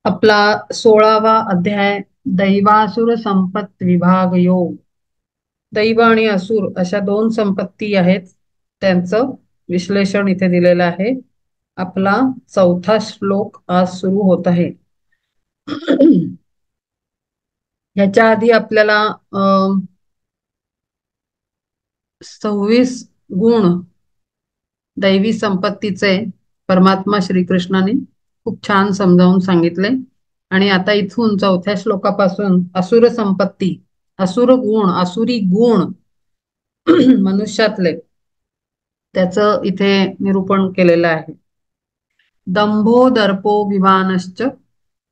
आपला 16वा अध्याय दैवासुर संपत विभाग योग. दैव आणि असुर अशा दोन संपत्ती आहेत, त्यांचं विश्लेषण इथे दिलेलं आहे. आपला चौथा श्लोक आज सुरू होत आहे. ह्याच्या आधी आपल्याला 26 गुण दैवी संपत्तीचे परमात्मा श्रीकृष्णाने खूप छान समजावून सांगितले. आणि आता इथून चौथ्या श्लोकापासून असुर संपत्ती, असुर गुण, आसुरी गुण मनुष्यातले, त्याचं इथे निरूपण केलेलं आहे. दंभो दर्पोभिमानश्च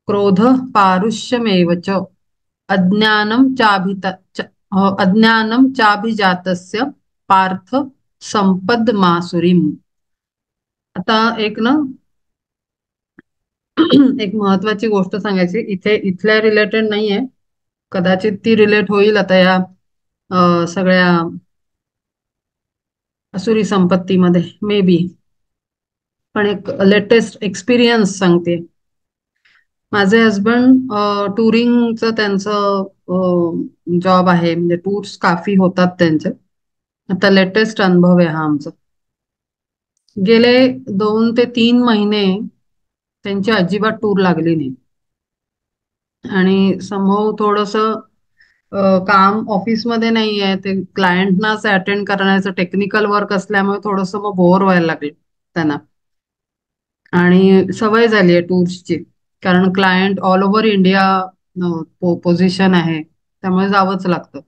क्रोध पारुष्यमेव च अज्ञानं अज्ञानं चाभिजातस्य पार्थ संपद्मासुरीम. आता एक ना एक महत्वाची गोष्ट सांगायची इथे, इथल्या रिलेटेड नाहीये, कदाचित ती रिलेट होईल आता या सगळ्या असुरी संपत्तीमध्ये मे बी. पण एक लेटेस्ट एक्सपिरियन्स सांगते. माझे हस्बंड टुरिंगचं त्यांचं जॉब आहे, म्हणजे टूर्स काफी होतात त्यांचे. आता लेटेस्ट अनुभव आहे हा आमचा. गेले 2 ते 3 महिने त्यांची अजिबात टूर लागली नाही. आणि समहाऊ थोडस काम ऑफिसमध्ये नाही आहे, ते क्लायंटनाच अटेंड करण्याचं टेक्निकल वर्क असल्यामुळे थोडस मग बोर व्हायला लागले त्यांना. आणि सवय झाली आहे टूर्सची, कारण client all over India position आहे, त्यामुळे जावंच लागतं.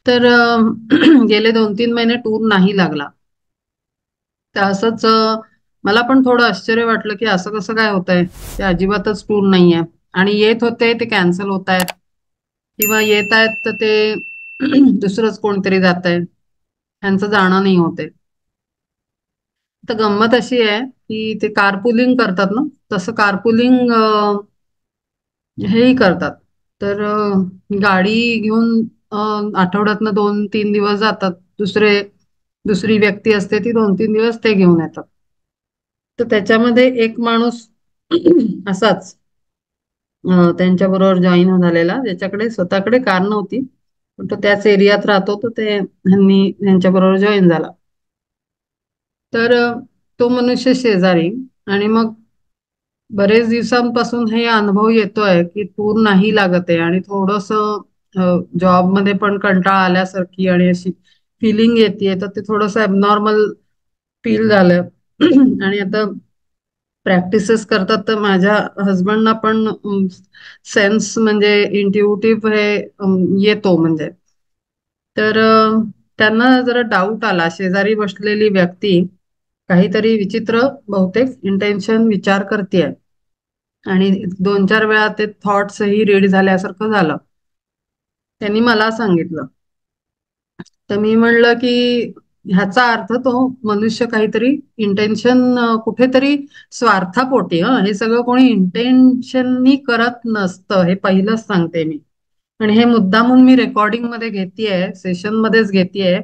तर गेले 2-3 महिने टूर नाही लागला. तर असंच मला पण थोडं आश्चर्य वाटलं की असं कसं काय होतंय, ते अजिबातच टूर नाहीये. आणि येत होते ते कॅन्सल होत आहेत, किंवा येत आहेत तर ते दुसरंच कोणतरी जात आहे, ह्यांचं जाणं नाही होते. तर गंमत अशी आहे की ते कारपुलिंग करतात ना, तसं कारपुलिंग हेही करतात. तर गाडी घेऊन आठवड्यातनं 2-3 दिवस जातात. दुसरी व्यक्ती असते, ती 2-3 दिवस ते घेऊन येतात. तर त्याच्यामध्ये एक माणूस असाच त्यांच्या बरोबर जॉईन झालेला, ज्याच्याकडे स्वतःकडे कार नव्हती, पण तो त्याच एरियात राहतो, तर ते ह्यांनी त्यांच्या बरोबर जॉईन झाला. तर तो मनुष्य शेजारी. आणि मग बरेच दिवसांपासून हे अनुभव येतोय की टूर नाही लागत आहे, आणि थोडस जॉब मध्ये पण कंटाळा आल्यासारखी आणि अशी फिलिंग येते, तर ते थोडस ॲबनॉर्मल फील झालं. आणि आता प्रॅक्टिसेस करतात तर माझ्या हस्बंडना पण सेन्स म्हणजे इंट्युटिव्ह हे येतो म्हणजे. तर त्यांना जरा डाऊट आला, शेजारी बसलेली व्यक्ती काहीतरी विचित्र बहुतेक इंटेन्शन विचार करते. आणि 2-4 वेळा ते थॉट्सही रीड झाल्यासारखं झालं. त्यांनी मला सांगितलं. तर मी म्हणलं की ह्याचा अर्थ तो मनुष्य काहीतरी इंटेन्शन कुठेतरी स्वार्थापोटी, हे सगळं कोणी इंटेन्शननी करत नसतं, हे पहिलंच सांगते मी. आणि हे मुद्दामून मी रेकॉर्डिंग मध्ये घेतेय, सेशन मध्येच घेतेय,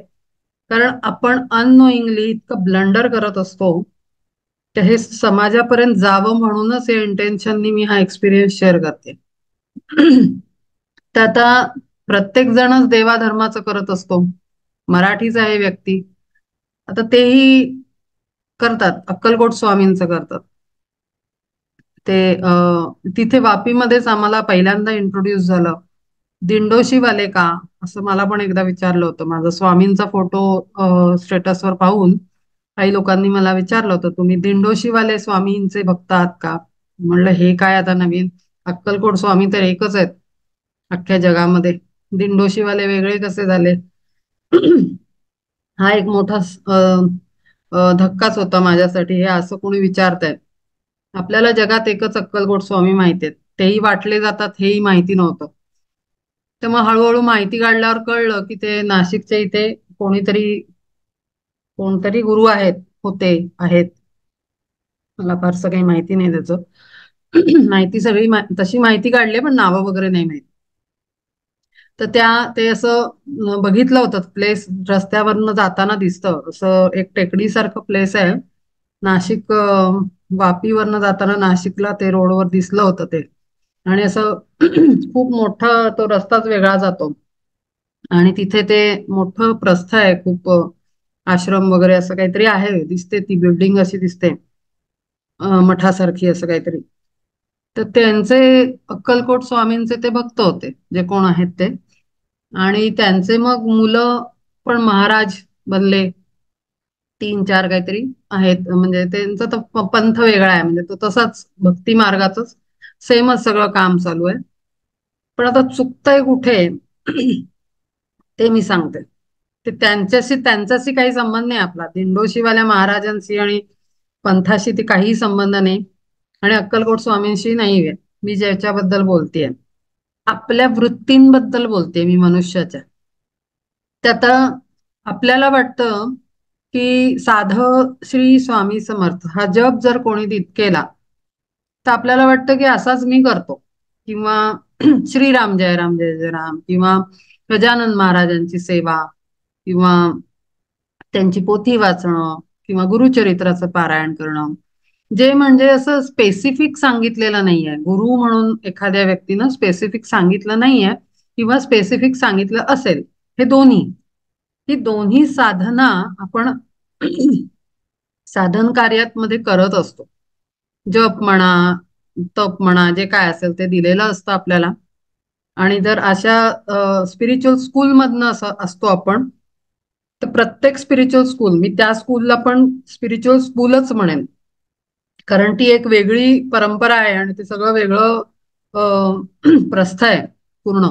कारण आपण अननोईंगली इतकं ब्लंडर करत असतो. तर हे समाजापर्यंत जावं म्हणूनच या इंटेन्शननी मी हा एक्सपिरियन्स शेअर करते. तर आता प्रत्येक जणच देवाधर्माचं करत असतो. मराठीच आहे व्यक्ती, आता तेही करतात, अक्कलकोट स्वामींचं करतात ते. तिथे वापीमध्येच आम्हाला पहिल्यांदा इंट्रोड्यूस झालं. दिंडोशीवाले का, असं मला पण एकदा विचारलं होतं. माझा स्वामींचा फोटो स्टेटसवर पाहून काही लोकांनी मला विचारलं होतं, तुम्ही दिंडोशीवाले स्वामींचे भक्त आहात का? म्हणलं हे काय आता नवीन, अक्कलकोट स्वामी तर एकच आहेत अख्ख्या जगामध्ये, दिंडोशीवाले वेगळे कसे झाले? हा एक मोठा धक्काच होता माझ्यासाठी. हे असं कोणी विचारतायत, आपल्याला जगात एकच अक्कलकोट स्वामी माहिती आहेत, तेही वाटले जातात हेही माहिती नव्हतं. तर मग हळूहळू माहिती काढल्यावर कळलं की ते नाशिकच्या इथे कोणीतरी कोणतरी गुरु आहेत, होते, आहेत. मला फारसं काही माहिती नाही त्याचं. माहिती सगळी तशी माहिती काढली, पण नावं वगैरे नाही माहिती. तर ते असं बघितलं होतं प्लेस, रस्त्यावरनं जाताना दिसतं असं एक टेकडीसारखं प्लेस आहे नाशिक वापीवरनं जाताना नाशिकला ते रोडवर दिसलं होतं ते. आणि असं खूप मोठा तो रस्ताच वेगळा जातो. आणि तिथे ते मोठं प्रस्थ आहे खूप, आश्रम वगैरे असं काहीतरी आहे, दिसते ती बिल्डिंग अशी दिसते, मठासारखी असं काहीतरी. तर त्यांचे अक्कलकोट स्वामींचे ते भक्त होते, जे कोण आहेत ते. आणि त्यांचे मग मुलं पण महाराज बनले, तीन चार काहीतरी आहेत. म्हणजे त्यांचा तर पंथ वेगळा आहे, म्हणजे तो तसाच भक्ती मार्गाचंच सेमच सगळं काम चालू आहे. पण आता चुकतंय कुठे ते मी सांगते. ते त्यांच्याशी काही संबंध नाही आपला, दिंडोशीवाल्या महाराजांशी आणि पंथाशी ते काही संबंध नाही. आणि अक्कलकोट स्वामींशी नाहीये. मी ज्याच्याबद्दल बोलतेय, आपल्या वृत्तींबद्दल बोलते मी, मनुष्याच्या. ते आता आपल्याला वाटतं की साधं श्री स्वामी समर्थ हा जप जर कोणी केला, तर आपल्याला वाटतं की असाच मी करतो. किंवा श्रीराम जय राम जय जय राम, किंवा गजानन महाराजांची सेवा, किंवा त्यांची पोथी वाचणं, किंवा गुरुचरित्राचं पारायण करणं, जे म्हणजे असं स्पेसिफिक सांगितलेलं नाहीये. गुरु म्हणून एखाद्या व्यक्तीनं स्पेसिफिक सांगितलं नाहीये, किंवा स्पेसिफिक सांगितलं असेल. हे दोन्ही, ही दोन्ही साधना आपण साधन कार्यात मध्ये करत असतो. जप म्हणा, तप म्हणा, जे काय असेल ते दिलेलं असतं आपल्याला. आणि जर अशा स्पिरिच्युअल स्कूल मधनं असं असतो आपण, तर प्रत्येक स्पिरिच्युअल स्कूल, मी त्या स्कूलला पण स्पिरिच्युअल स्कूलच म्हणेन, कारण ती एक वेगळी परंपरा आहे आणि ते सगळं वेगळं प्रस्थ आहे पूर्ण.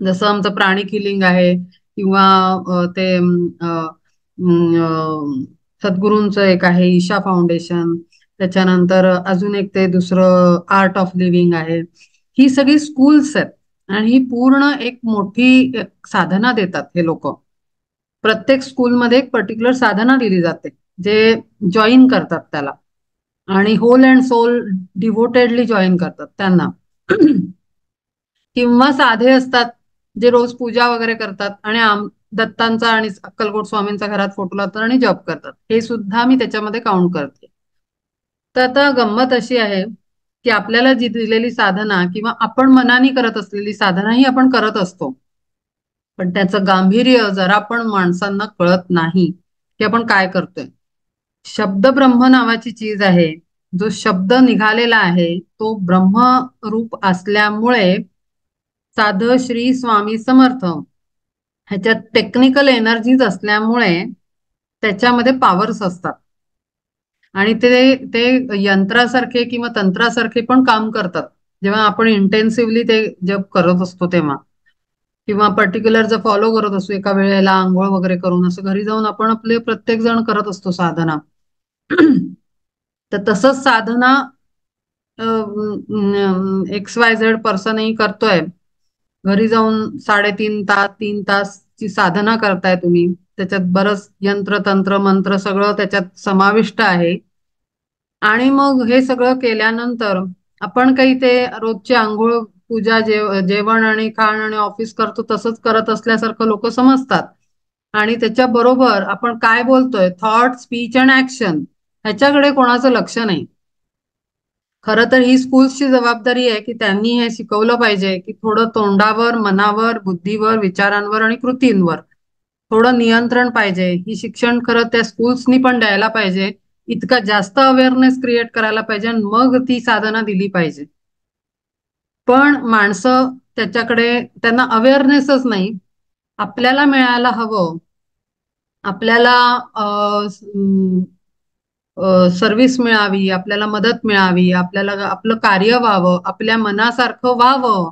जसं आमचं प्राणिक हिलिंग आहे, किंवा ते सद्गुरूंचं एक आहे ईशा फाउंडेशन, त्याच्यानंतर अजून एक ते दुसरं आर्ट ऑफ लिव्हिंग आहे. ही सगळी स्कूल्स आहेत, आणि ही पूर्ण एक मोठी साधना देतात हे लोक. प्रत्येक स्कूलमध्ये एक पर्टिक्युलर साधना दिली जाते, जे जॉईन करतात त्याला, आणि होल अँड सोल डिव्होटेडली जॉईन करतात त्यांना. किंवा साधे असतात, जे रोज पूजा वगैरे करतात, आणि दत्तांचा आणि अक्कलकोट स्वामींचा घरात फोटो लावतात आणि जप करतात, हे सुद्धा मी त्याच्यामध्ये काउंट करते. तर आता गंमत अशी आहे की आपल्याला जी दिलेली साधना, किंवा आपण मनाने करत असलेली साधना ही आपण करत असतो, पण त्याचं गांभीर्य जरा पण माणसांना कळत नाही की आपण काय करतोय. शब्द ब्रह्म नावाची चीज आहे. जो शब्द निघालेला आहे तो ब्रह्म रूप असल्यामुळे, साधं श्री स्वामी समर्थ ह्याच्यात टेक्निकल एनर्जीज असल्यामुळे त्याच्यामध्ये पॉवर्स असतात. आणि ते ते यंत्रासारखे किंवा तंत्रासारखे पण काम करतात, जेव्हा आपण इंटेन्सिव्हली ते जप करत असतो तेव्हा. किंवा पर्टिक्युलर जर फॉलो करत असतो एका वेळेला, आंघोळ वगैरे करून असं घरी जाऊन आपण आपले प्रत्येक जण करत असतो साधना. तर तसंच साधना XYZ पर्सनही करतोय. घरी जाऊन 3.5 तास 3 तासची साधना करताय तुम्ही, त्याच्यात बरंच यंत्र तंत्र मंत्र सगळं त्याच्यात समाविष्ट आहे. आणि मग हे सगळं केल्यानंतर आपण काही ते रोजची आंघोळ, पूजा, जेवण आणि खाण आणि ऑफिस करतो तसंच करत असल्यासारखं लोक समजतात. आणि त्याच्या बरोबर आपण काय बोलतोय, थॉट, स्पीच अँड ऍक्शन, ह्याच्याकडे कोणाचं लक्ष नाही. खरं तर ही स्कूल्सची जबाबदारी आहे की त्यांनी हे शिकवलं पाहिजे की थोडं तोंडावर, मनावर, बुद्धीवर, विचारांवर आणि कृतींवर थोडं नियंत्रण पाहिजे. ही शिक्षण खरं त्या स्कूल्सनी पण द्यायला पाहिजे. इतका जास्त अवेअरनेस क्रिएट करायला पाहिजे, आणि मग ती साधना दिली पाहिजे. पण माणसं त्याच्याकडे, त्यांना अवेअरनेसच नाही. आपल्याला मिळायला हवं, आपल्याला सर्व्हिस मिळावी, आपल्याला मदत मिळावी, आपल्याला आपलं कार्य व्हावं, आपल्या मनासारखं व्हावं,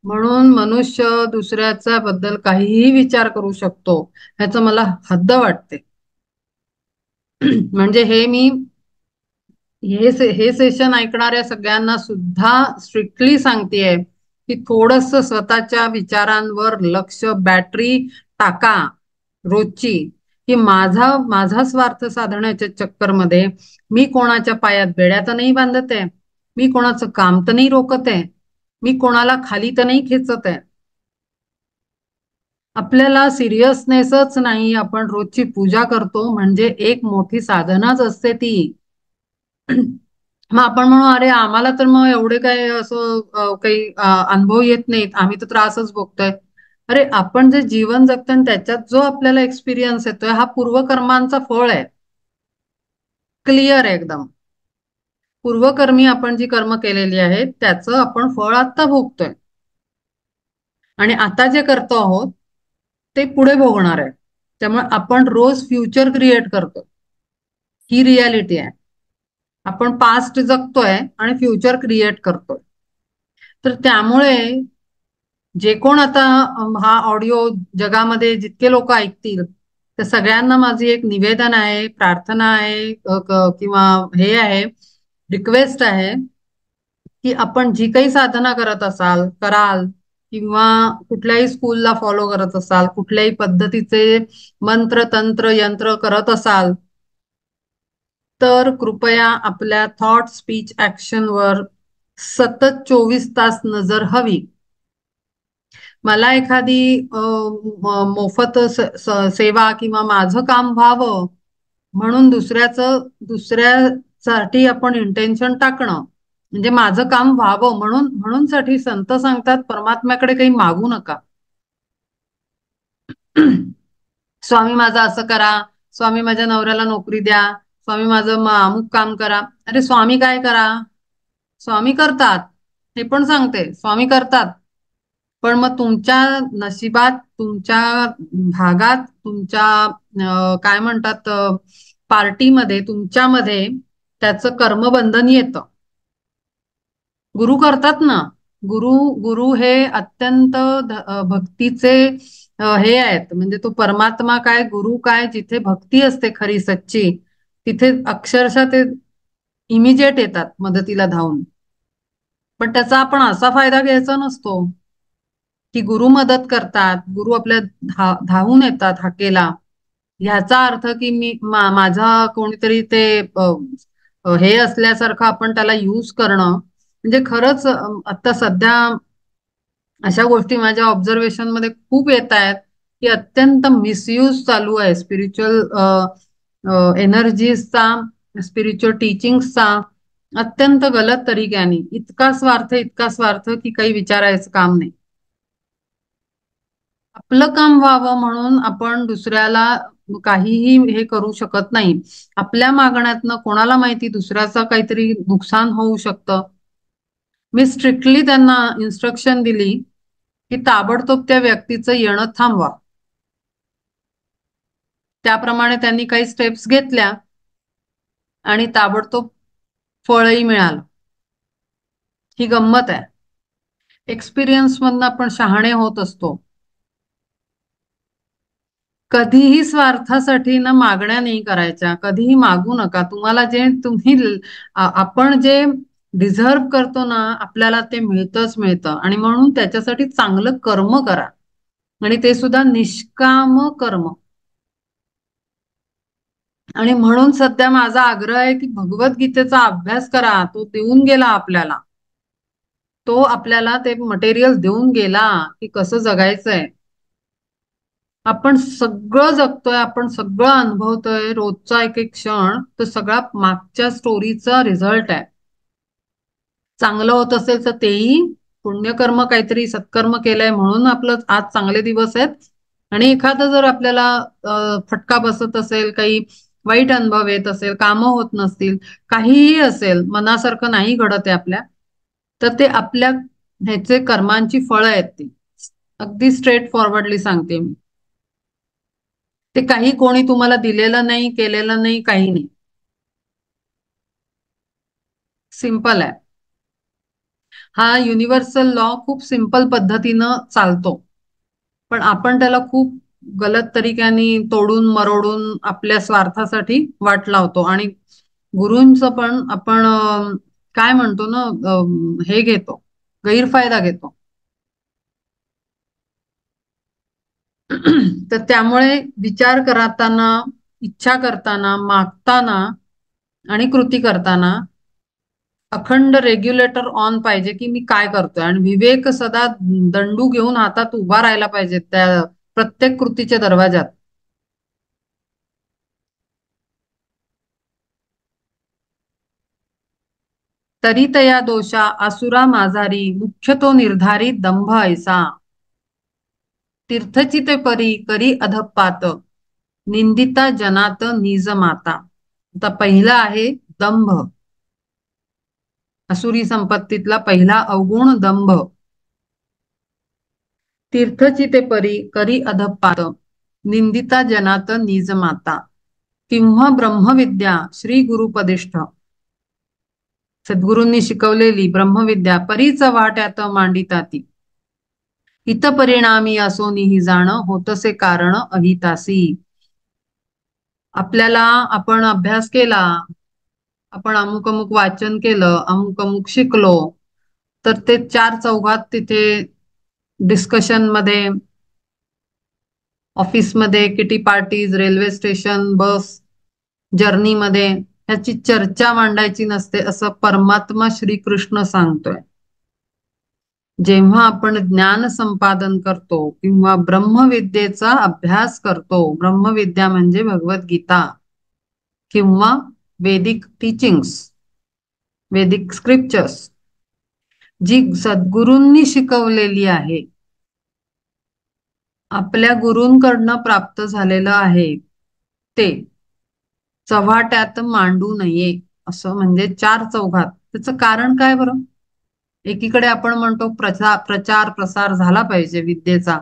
म्हणून मनुष्य दुसऱ्याच्या बद्दल काहीही विचार करू शकतो, ह्याचं मला हद्द वाटते. म्हणजे हे सेशन ऐकणाऱ्या सगळ्यांना सुद्धा स्ट्रिक्टली सांगतेय की थोडस स्वतःच्या विचारांवर लक्ष, बॅटरी टाका रोजची. की माझा माझा स्वार्थ साधण्याच्या चक्करमध्ये मी कोणाच्या पायात बेड्या तर नाही बांधत आहे, मी कोणाचं काम तर नाही रोखत आहे, मी कोणाला खाली तर नाही खेचत आहे. आपल्याला सिरियसनेसच नाही. आपण रोजची पूजा करतो म्हणजे एक मोठी साधनाच असते ती. मग आपण म्हणू, अरे आम्हाला तर मग एवढे काय असं काही अनुभव येत नाहीत, आम्ही तर त्रासच भोगतोय. अरे आपण जे जीवन जगतोय आणि त्याच्यात जो आपल्याला एक्सपिरियन्स येतोय हा पूर्वकर्मांचा फळ आहे. क्लिअर आहे एकदम. पूर्वकर्मी आपण जी कर्म केलेली आहेत त्याचं आपण फळ आत्ता भोगतोय. आणि आता जे करतो आहोत ते पुढे भोगणार आहे. त्यामुळे आपण रोज फ्युचर क्रिएट करतो. ही रियालिटी आहे. आपण पास्ट जगतोय आणि फ्युचर क्रिएट करतोय. तर त्यामुळे जे कोण आता हा ऑडिओ जगामध्ये जितके लोक ऐकतील, त्या सगळ्यांना माझी एक निवेदन आहे, प्रार्थना आहे, किंवा हे आहे, रिक्वेस्ट आहे, की आपण जी काही साधना करत असाल कराल, किंवा कुठल्याही स्कूलला फॉलो करत असाल, कुठल्याही पद्धतीचे मंत्र तंत्र यंत्र करत असाल, तर कृपया आपल्या थॉट स्पीच ऍक्शनवर सतत 24 तास नजर हवी. मला एखादी मोफत सेवा किंवा माझं काम व्हावं म्हणून दुसऱ्यासाठी आपण इंटेन्शन टाकणं, म्हणजे माझं काम व्हावं म्हणून म्हणून साठी संत सांगतात परमात्म्याकडे काही मागू नका. स्वामी माझं असं करा, स्वामी माझ्या नवऱ्याला नोकरी द्या, स्वामी माझं अमुक काम करा. अरे स्वामी काय करा? स्वामी करतात, हे पण सांगते, स्वामी करतात. पण मग तुमच्या नशिबात, तुमच्या भागात, तुमच्या काय म्हणतात पार्टीमध्ये, तुमच्यामध्ये त्याचं कर्मबंधन येतं. गुरु करतात ना. गुरु गुरु हे अत्यंत भक्तीचे हे आहेत. म्हणजे तो परमात्मा काय, गुरु काय, जिथे भक्ती असते खरी सच्ची, तिथे अक्षरशः ते इमिजिएट येतात मदतीला धावून. पण त्याचा आपण असा फायदा घ्यायचा नसतो की गुरु मदत करतात, गुरु आपल्या धावून येतात हाकेला, ह्याचा अर्थ की माझा कोणीतरी ते हे असल्यासारखं आपण त्याला युज करणं. म्हणजे खरंच आता सध्या अशा गोष्टी माझ्या ऑब्झर्वेशन मध्ये खूप येत आहेत की अत्यंत मिसयूज चालू आहे स्पिरिच्युअल एनर्जीजचा, स्पिरिच्युअल टीचिंग्सचा, अत्यंत गलत तरीक्याने. इतका स्वार्थ की काही विचारायचं काम नाही. आपलं काम व्हावं म्हणून आपण दुसऱ्याला काहीही हे करू शकत नाही. आपल्या मागण्यातनं कोणाला माहिती दुसऱ्याचं काहीतरी नुकसान होऊ शकतं. मी स्ट्रिक्टली त्यांना इन्स्ट्रक्शन दिली की ताबडतोब त्या व्यक्तीचं येणं थांबवा. त्याप्रमाणे त्यांनी काही स्टेप्स घेतल्या आणि ताबडतोब फळही मिळालं. ही गंमत आहे. एक्सपिरियन्स मधनं आपण शहाणे होत असतो. कधीही स्वार्थासाठी ना मागण्या नाही करायच्या. कधीही मागू नका. तुम्हाला जे आपण जे डिझर्व करतो ना, आपल्याला ते मिळतच मिळतं. आणि म्हणून त्याच्यासाठी चांगलं कर्म करा, आणि ते सुद्धा निष्काम कर्म. आणि म्हणून सध्या माझा आग्रह आहे की भगवद्गीतेचा अभ्यास करा. तो देऊन गेला आपल्याला. तो आपल्याला ते मटेरियल देऊन गेला की कसं जगायचंय. आपण सगळं जगतोय, आपण सगळं अनुभवतोय, रोजचा एक एक क्षण तो सगळा मागच्या स्टोरीचा रिझल्ट आहे. चांगलं होत असेल तर तेही पुण्यकर्म, काहीतरी सत्कर्म केलंय म्हणून आपलं आज चांगले दिवस आहेत. आणि एखादं जर आपल्याला फटका बसत असेल, काही वाईट अनुभव येत असेल, कामं होत नसतील, काहीही असेल, मनासारखं नाही घडत आहे आपल्या, तर ते आपल्या ह्याचे कर्मांची फळं आहेत ती. अगदी स्ट्रेट फॉरवर्डली सांगते मी. ते काही कोणी तुम्हाला दिलेलं नाही, केलेलं नाही, काही नाही. सिंपल आहे. हा युनिव्हर्सल लॉ खूप सिंपल पद्धतीनं चालतो, पण आपण त्याला खूप गलत तरीक्याने तोडून मरोडून आपल्या स्वार्थासाठी वाट लावतो. आणि गुरूंचं पण आपण काय म्हणतो ना, हे घेतो, गैरफायदा घेतो. तर त्यामुळे विचार करताना, इच्छा करताना, मागताना आणि कृती करताना अखंड रेग्युलेटर ऑन पाहिजे की मी काय करतोय. आणि विवेक सदा दंडू घेऊन हातात उभा राहायला पाहिजे त्या प्रत्येक कृतीच्या दरवाजात. तरी तया दोषा आसुरा माझारी मुख्य तो निर्धारित दंभ ऐसा तीर्थचिते परी करी अधपात निंदिता जनात निज माता. आता पहिला आहे दंभ. असुरी संपत्तीतला पहिला अवगुण दंभ. तीर्थचिते परी करी अधपात निंदिता जनात निज माता. किंवा ब्रह्मविद्या श्री गुरुपदिष्ठ सद्गुरूंनी शिकवलेली ब्रह्मविद्या परीच वाट्यात मांडिता ती. हित परिणामी असोनिही जाण होतसे कारण अहितासी. आपल्याला आपण अभ्यास केला, आपण अमुक अमुक वाचन केलं, अमुक अमुक शिकलो, तर ते चार चौघात तिथे डिस्कशन मध्ये, ऑफिसमध्ये, किटी पार्टीज, रेल्वे स्टेशन, बस जर्नीमध्ये ह्याची चर्चा मांडायची नसते असं परमात्मा श्रीकृष्ण सांगतोय. जेव्हा आपण ज्ञान संपादन करतो किंवा ब्रह्मविद्येचा अभ्यास करतो, ब्रह्मविद्या म्हणजे भगवद्गीता किंवा वेदिक टीचिंग्स, वेदिक स्क्रिप्चर्स, जी सद्गुरूंनी शिकवलेली आहे, आपल्या गुरूंकडनं प्राप्त झालेलं आहे, ते चव्हाट्यात मांडू नये. असं म्हणजे चार चौघात. त्याचं कारण काय बरं? एकीकडे आपण म्हणतो प्रचार प्रसार झाला पाहिजे विद्येचा,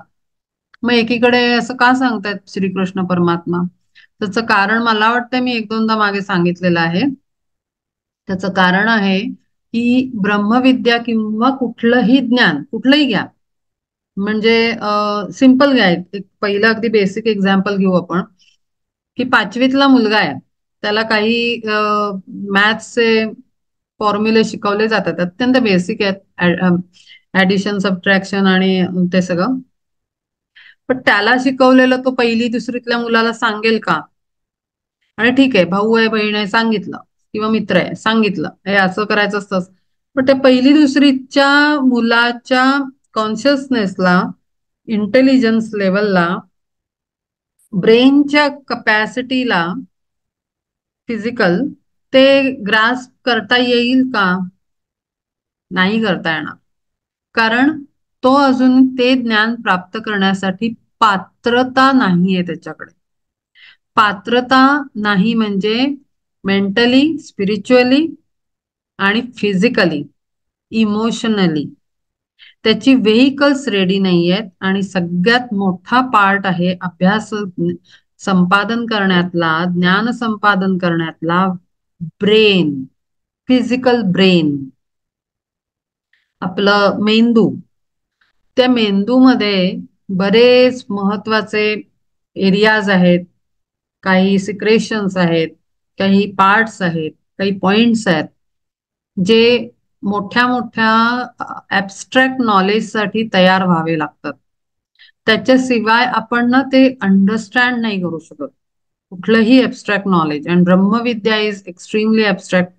मग एकीकडे असं का सांगतायत श्रीकृष्ण परमात्मा? त्याचं कारण मला वाटतं मी एक दोनदा मागे सांगितलेलं आहे. त्याचं कारण आहे की ब्रह्मविद्या किंवा कुठलंही ज्ञान, कुठलंही घ्या, म्हणजे सिंपल घ्या. एक पहिलं अगदी बेसिक एक्झाम्पल घेऊ आपण, की पाचवीतला मुलगा आहे, त्याला काही मॅथ्सचे फॉर्म्युले शिकवले जातात, अत्यंत बेसिक आहेत, ऍडिशन सबट्रॅक्शन आणि ते सगळं. पण त्याला शिकवलेलं तो पहिली दुसरीतल्या मुलाला सांगेल का? आणि ठीक आहे, भाऊ आहे, बहीण आहे, सांगितलं, किंवा मित्र आहे, सांगितलं हे असं करायचं असतं, पण त्या पहिली दुसरीच्या मुलाच्या कॉन्शियसनेसला, इंटेलिजन्स लेवलला, ब्रेनच्या कपॅसिटीला, फिजिकल, ते ग्रास्प करता येईल का? नाही करता येणार. कारण तो अजून ते ज्ञान प्राप्त करण्यासाठी पात्रता नाहीये त्याच्याकडे. पात्रता नाही म्हणजे मेंटली, स्पिरिच्युअली आणि फिजिकली, इमोशनली त्याची व्हेइकल्स रेडी नाही आहेत. आणि सगळ्यात मोठा पार्ट आहे अभ्यास संपादन करण्यातला, ज्ञान संपादन करण्यातला, ब्रेन, फिजिकल ब्रेन, आपलं मेंदू. त्या मेंदूमध्ये बरेच महत्वाचे एरियाज आहेत, काही सिक्रेशन्स आहेत, काही पार्ट्स आहेत, काही पॉइंट्स आहेत, जे मोठ्या मोठ्या ऍबस्ट्रॅक्ट नॉलेजसाठी तयार व्हावे लागतात. त्याच्याशिवाय आपण ना ते अंडरस्टँड नाही करू शकत कुठलंही ऍबस्ट्रॅक्ट नॉलेज. अँड ब्रह्मविद्या is extremely abstract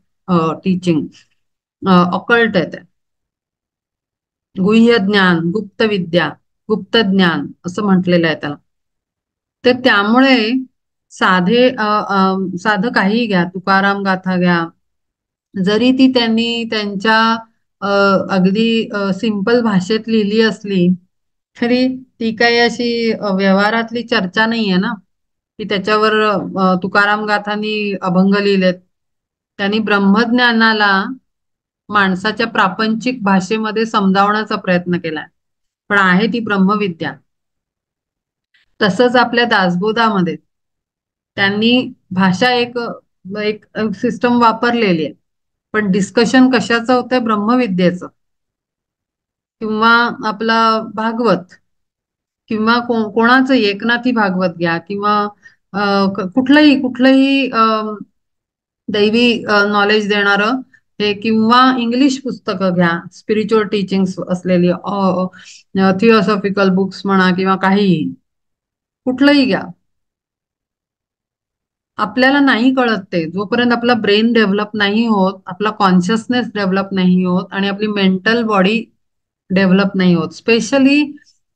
teaching, occult आहे ते. गुह्य ज्ञान, गुप्त विद्या, गुप्त ज्ञान असं म्हटलेलं आहे त्याला. तर त्यामुळे साधं काही घ्या, तुकाराम गाथा घ्या, जरी ती त्यांनी त्यांच्या अगदी सिंपल भाषेत लिहिली असली तरी ती काही अशी व्यवहारातली चर्चा नाहीये ना, की त्याच्यावर तुकाराम गाथांनी अभंग लिहिलेत. त्यांनी ब्रह्मज्ञानाला माणसाच्या प्रापंचिक भाषेमध्ये समजावण्याचा प्रयत्न केलाय, पण आहे ती ब्रह्मविद्या. तसंच आपल्या दासबोधामध्ये त्यांनी भाषा एक एक सिस्टम वापरलेली आहे, पण डिस्कशन कशाचं होतंय? ब्रह्मविद्येचं. किंवा आपला भागवत, किंवा कोणाचं एकनाथी भागवत घ्या, किंवा कुठलंही कुठलंही दैवी नॉलेज देणारं हे, किंवा इंग्लिश पुस्तकं घ्या, स्पिरिच्युअल टीचिंग्स असलेली, थिओसॉफिकल बुक्स म्हणा, किंवा काहीही, कुठलंही घ्या, आपल्याला नाही कळत ते जोपर्यंत आपला ब्रेन डेव्हलप नाही होत, आपला कॉन्शियसनेस डेव्हलप नाही होत, आणि आपली मेंटल बॉडी डेव्हलप नाही होत. स्पेशली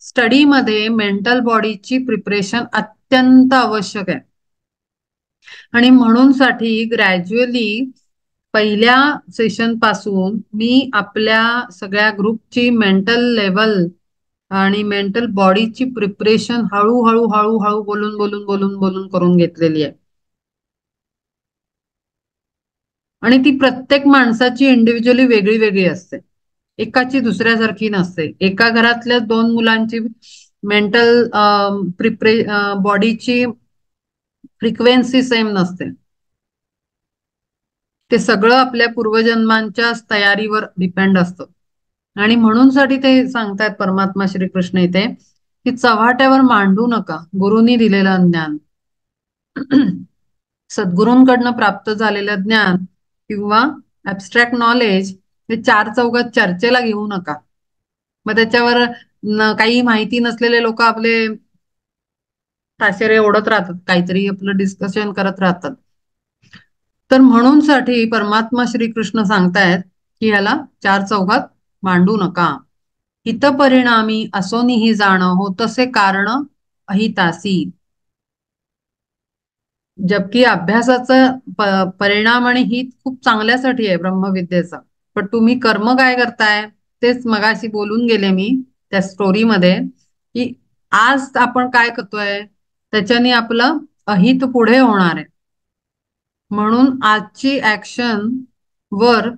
स्टडीमध्ये मेंटल बॉडीची प्रिपरेशन अत्यंत आवश्यक आहे. आणि म्हणून साठी ग्रॅज्युअली पहिल्या सेशन पासून मी आपल्या सगळ्या ग्रुपची मेंटल लेवल आणि मेंटल बॉडीची प्रिपरेशन हळूहळू हळूहळू बोलून बोलून बोलून बोलून करून घेतलेली आहे. आणि ती प्रत्येक माणसाची इंडिव्हिज्युअली वेगळी वेगळी असते. एकाची दुसऱ्यासारखी नसते. एका घरातल्या दोन मुलांची मेंटल बॉडीची फ्रिक्वेन्सी सेम नसते. ते सगळं आपल्या पूर्वजन्मांच्या तयारीवर डिपेंड असतं. आणि म्हणून साठी ते सांगतायत परमात्मा श्रीकृष्ण इथे की चव्हाट्यावर मांडू नका गुरुनी दिलेलं ज्ञान. सद्गुरूंकडनं प्राप्त झालेलं ज्ञान किंवा ऍबस्ट्रॅक्ट नॉलेज हे चार चौघात चर्चेला घेऊ नका. मग त्याच्यावर काही माहिती नसलेले लोक आपले ताशेरे ओढत राहतात, काहीतरी आपलं डिस्कशन करत राहतात. तर म्हणून साठी परमात्मा श्रीकृष्ण सांगतायत की याला चार चौघात मांडू नका. हित परिणामी असोनीही जाण होतसे कारण अहितासी. जबकि अभ्यासाचा परिणाम आणि हित खूप चांगल्यासाठी आहे ब्रह्मविद्येचा. पण तुम्ही कर्म काय करताय तेच मगाशी बोलून गेले मी त्या स्टोरीमध्ये की आज आपण काय करतोय त्याच्याने आपलं अहित पुढे होणार आहे. म्हणून आजची ऍक्शन वर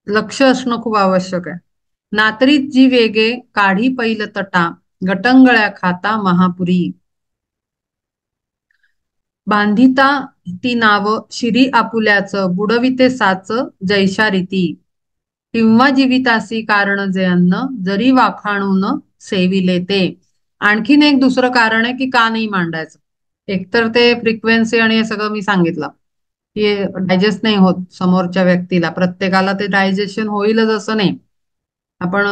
लक्ष असणं खूप आवश्यक आहे. नातरीत जी वेगे काढी पैल तटा गटंगळ्या खाता महापुरी. बांधिता ती नाव शिरी आपुल्याचं बुडविते साच जैशा रीती. किंवा जीवितासी कारण जे अन्न जरी वाखाणून सेविले ते. आणखीन एक दुसरं कारण आहे की का नाही मांडायचं. एकतर ते फ्रिक्वेन्सी आणि हे सगळं मी सांगितलं की डायजेस्ट नाही होत समोरच्या व्यक्तीला. प्रत्येकाला ते डायजेशन होईलच असं नाही. आपण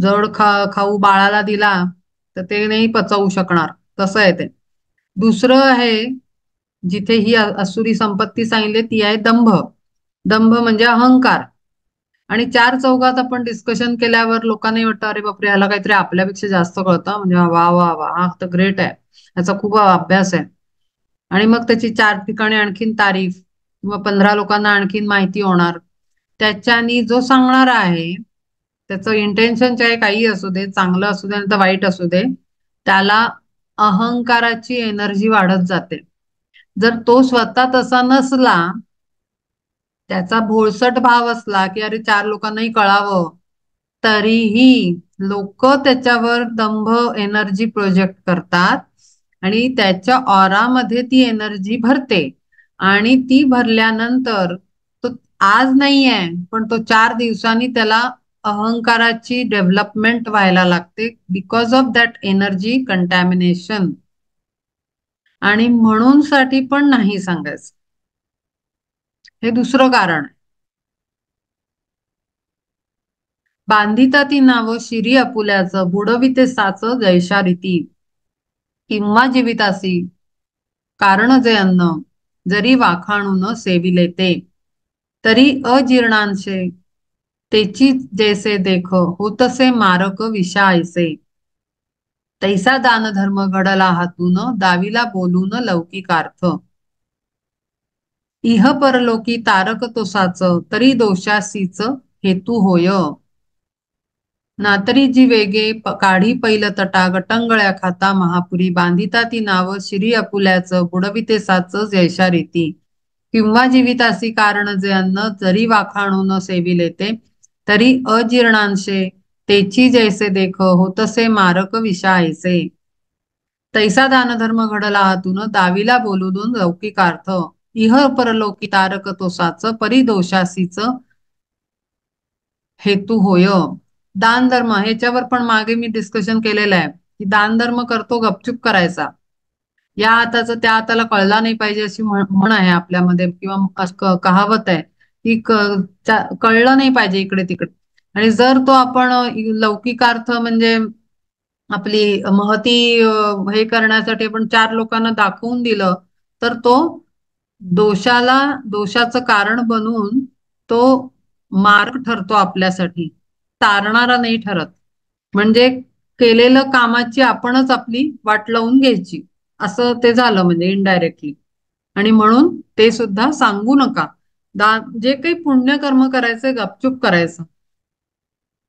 जड खाऊ बाळाला दिला तर ते नाही पचवू शकणार, तसं आहे ते. दुसरं आहे जिथे ही असुरी संपत्ती सांगितली ती आहे दंभ. दंभ म्हणजे अहंकार. आणि चार चौघात आपण डिस्कशन केल्यावर लोकांनाही वाटतं अरे बापरे ह्याला काहीतरी आपल्यापेक्षा जास्त कळतं, म्हणजे वा वा वा हा तर ग्रेट आहे, याचा खूप अभ्यास आहे. आणि मग त्याची चार ठिकाणी आणखीन तारीफ किंवा 15 लोकांना आणखीन माहिती होणार. त्याच्यानी जो सांगणार आहे त्याचं इंटेन्शन चाहे काही असू दे, चांगलं असू दे नाही तर वाईट असू दे, त्याला अहंकाराची एनर्जी वाढत जाते. जर तो स्वतः तसा नसला, त्याचा भोळसट भाव असला की अरे चार लोकांनाही कळावं, तरीही लोक त्याच्यावर दंभ एनर्जी प्रोजेक्ट करतात आणि त्याच्या ऑरामध्ये ती एनर्जी भरते. आणि ती भरल्यानंतर तो आज नाहीये पण तो 4 दिवसांनी त्याला अहंकाराची डेव्हलपमेंट व्हायला लागते because of that energy contamination. आणि म्हणून साठी पण नाही सांगायचं. हे दुसरं कारण आहे. बांधिता ती नाव शिरी आपुल्याचं बुडविते साच जैशा रीती. किंवा जीवितासी कारण जे अन्न जरी वाखाणून सेविले ते. तरी अजीर्णांशे तेची जैसे देख होतसे मारक विषा ऐसे. तैसा दान धर्म घडला हातून दाविला बोलून लौकिकार्थ. इह परलोकी तारक तोसाच तरी दोषासीच हेतू होय. नातरी जी वेगे काढी पैल तटा गटंगळ्या खाता महापुरी. बांधिता ती नाव शिरी आपुल्याचं बुडविते साच जैशा रीती. किंवा जीवितासी कारण जे अन्न जरी वाखाणून सेविले ते. तरी अजीर्णांशे तेची जैसे देख होतसे मारक विषा ऐसे. तैसा दानधर्म घडला हातून दाविला बोलून लौकिकार्थ. इह परलोकी तारक तोसाच परिदोषासीच हेतू होय. दान धर्म ह्याच्यावर पण मागे मी डिस्कशन केलेलं आहे की दान धर्म करतो गपचूप करायचा. या हाताचं त्या हाताला कळला नाही पाहिजे अशी म्हण आहे आपल्यामध्ये किंवा कहावत आहे की कळलं नाही पाहिजे इकडे तिकडे. आणि जर तो आपण लौकिकार्थ म्हणजे आपली महती हे करण्यासाठी आपण चार लोकांना दाखवून दिलं तर तो दोषाचं कारण बनून तो मार्ग ठरतो आपल्यासाठी, तारणारा नाही ठरत. म्हणजे केलेलं कामाची आपणच आपली वाट लावून घ्यायची असं ते झालं म्हणजे इनडायरेक्टली. आणि म्हणून ते सुद्धा सांगू नका. जे काही पुण्यकर्म करायचंय गपचूप करायचं,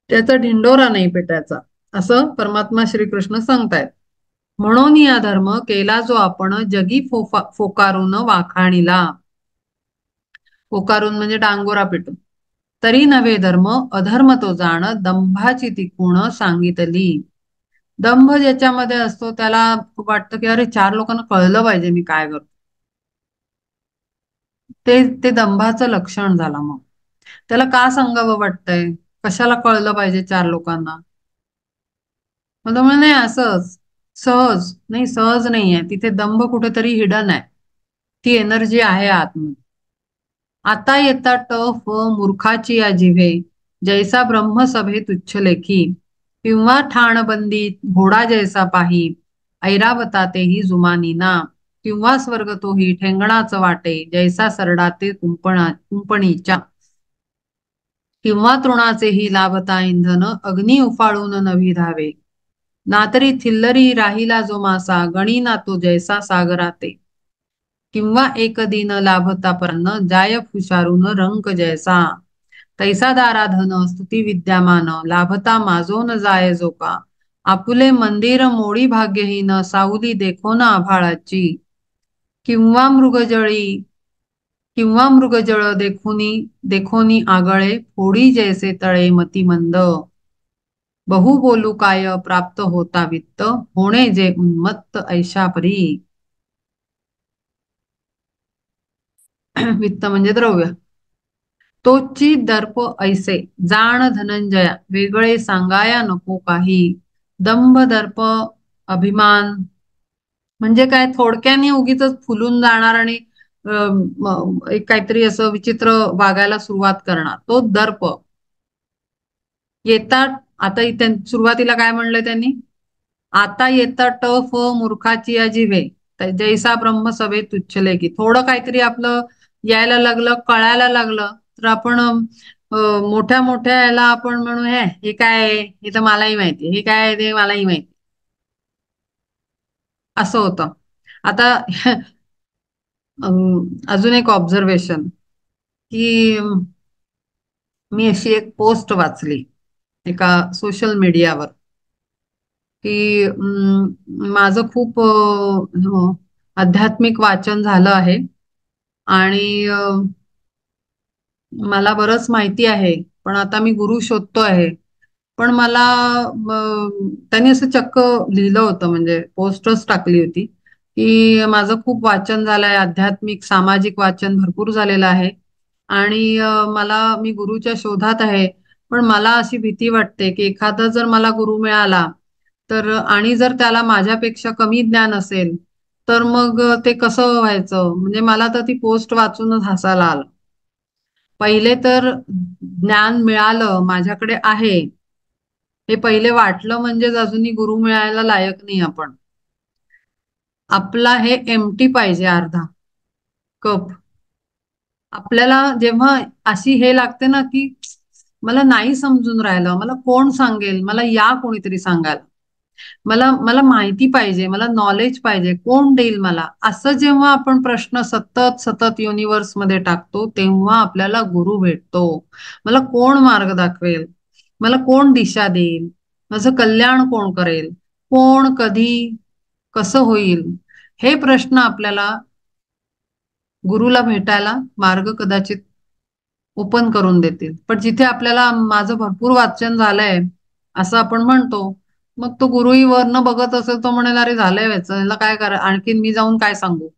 त्याचा ढिंडोरा नाही पेटायचा, असं परमात्मा श्रीकृष्ण सांगतायत. म्हणून या धर्म केला जो आपण जगी फोकारून वाखाणीला. पोकारून म्हणजे डांगोरा पेटून. तरी नव्हे धर्म अधर्म तो जाण दंभाची ती खूण सांगितली. दंभ ज्याच्यामध्ये असतो त्याला वाटतं की अरे चार लोकांना कळलं पाहिजे मी काय करतो. ते ते दंभाचं लक्षण झालं मग. त्याला का सांगावं वाटतंय, कशाला कळलं पाहिजे चार लोकांना. मग तो म्हणे नाही असंच सहज नाही, सहज नाहीये तिथे, दंभ कुठेतरी हिडन आहे, ती एनर्जी आहे आतमध्ये. आता येता फ मूर्खाची या जिव्हे, जैसा ब्रह्मसभे तुच्छ लेखी, किंवा ठाणबंदी घोडा जैसा पाही, ऐरावता तेही जुमानीना, किंवा स्वर्ग तोही ठेंगणाच वाटे, जैसा सरडाते कुंपणीच्या, किंवा तृणाचेही लाभता इंधन, अग्नी उफाळून नवी धावे, नातरी थिल्लरी राहिला जो मासा, गणिना तो जैसा सागराते, किंवा एक दिन लाभता परान्न, जाय फुशारून रंक जैसा, तैसा दाराधन स्तुती विद्यमान, लाभता माजो न जाय जो का, आपुले मंदिर मोडी भाग्यहीन, सावली देखो ना आभाळाची, किंवा मृगजळी किंवा मृगजळ देखोनी आगळे, फोडी जैसे तळे मतिमंद, बहु बोलू काय प्राप्त होता वित्त, होणे जे उन्मत्त ऐशापरी. वित्त म्हणजे द्रव्य. तोची दर्प ऐसे जाण धनंजया, वेगळे सांगाया नको काही, दंभ दर्प अभिमान म्हणजे काय, थोडक्याने उगीच फुलून जाणार आणि एक काहीतरी असं विचित्र वागायला सुरुवात करणार, तो दर्प. येतात आता सुरुवातीला काय म्हणलंय त्यांनी, आता येतं मूर्खाची या जिवे, जैसा ब्रह्म सभेत तुच्छले, की थोडं काहीतरी आपलं यायला लागलं, कळायला लागलं, तर आपण मोठ्या मोठ्या याला आपण म्हणू हे काय आहे, हे तर मलाही माहिती, हे काय आहे ते मलाही माहिती, असं होतं. आता अजून एक ऑब्झर्वेशन, की मी अशी एक पोस्ट वाचली एका सोशल मीडियावर, की माझं खूप आध्यात्मिक वाचन झालं आहे आणि मला बरंच माहिती आहे, पण आता मी गुरु शोधतो आहे. पण मला त्यांनी असं चक्क लिहिलं होतं, म्हणजे पोस्टच टाकली होती, की माझं खूप वाचन झालंय, आध्यात्मिक सामाजिक वाचन भरपूर झालेलं आहे आणि मी गुरुच्या शोधात आहे. पण मला अशी भीती वाटते की एखादा जर मला गुरु मिळाला तर, आणि जर त्याला माझ्यापेक्षा कमी ज्ञान असेल तर मग ते कसं व्हायचं. म्हणजे मला तर ती पोस्ट वाचूनच हसायला आलं. पहिले तर ज्ञान मिळालं, माझ्याकडे आहे, हे पहिले वाटलं म्हणजेच अजूनही गुरु मिळायला लायक नाही आपण. आपला हे एमटी पाहिजे, अर्धा कप. आपल्याला जेव्हा अशी हे लागते ना, की मला नाही समजून राहिलं, मला कोण सांगेल, मला या कोणीतरी सांगायला, मला मला माहिती पाहिजे, मला नॉलेज पाहिजे, कोण देईल मला, असं जेव्हा आपण प्रश्न सतत सतत युनिव्हर्स मध्ये टाकतो, तेव्हा आपल्याला गुरु भेटतो. मला कोण मार्ग दाखवेल, मला कोण दिशा देईल, माझं कल्याण कोण करेल, कोण कधी कसं होईल, हे प्रश्न आपल्याला गुरुला भेटायला मार्ग कदाचित ओपन करून देतील. पण जिथे आपल्याला माझं भरपूर वाचन झालंय असं आपण म्हणतो, मग तो गुरुही वरनं बघत असेल, तो म्हणेल अरे झालंय व्हायचं, ह्याला काय करा, आणखीन मी जाऊन काय सांगू.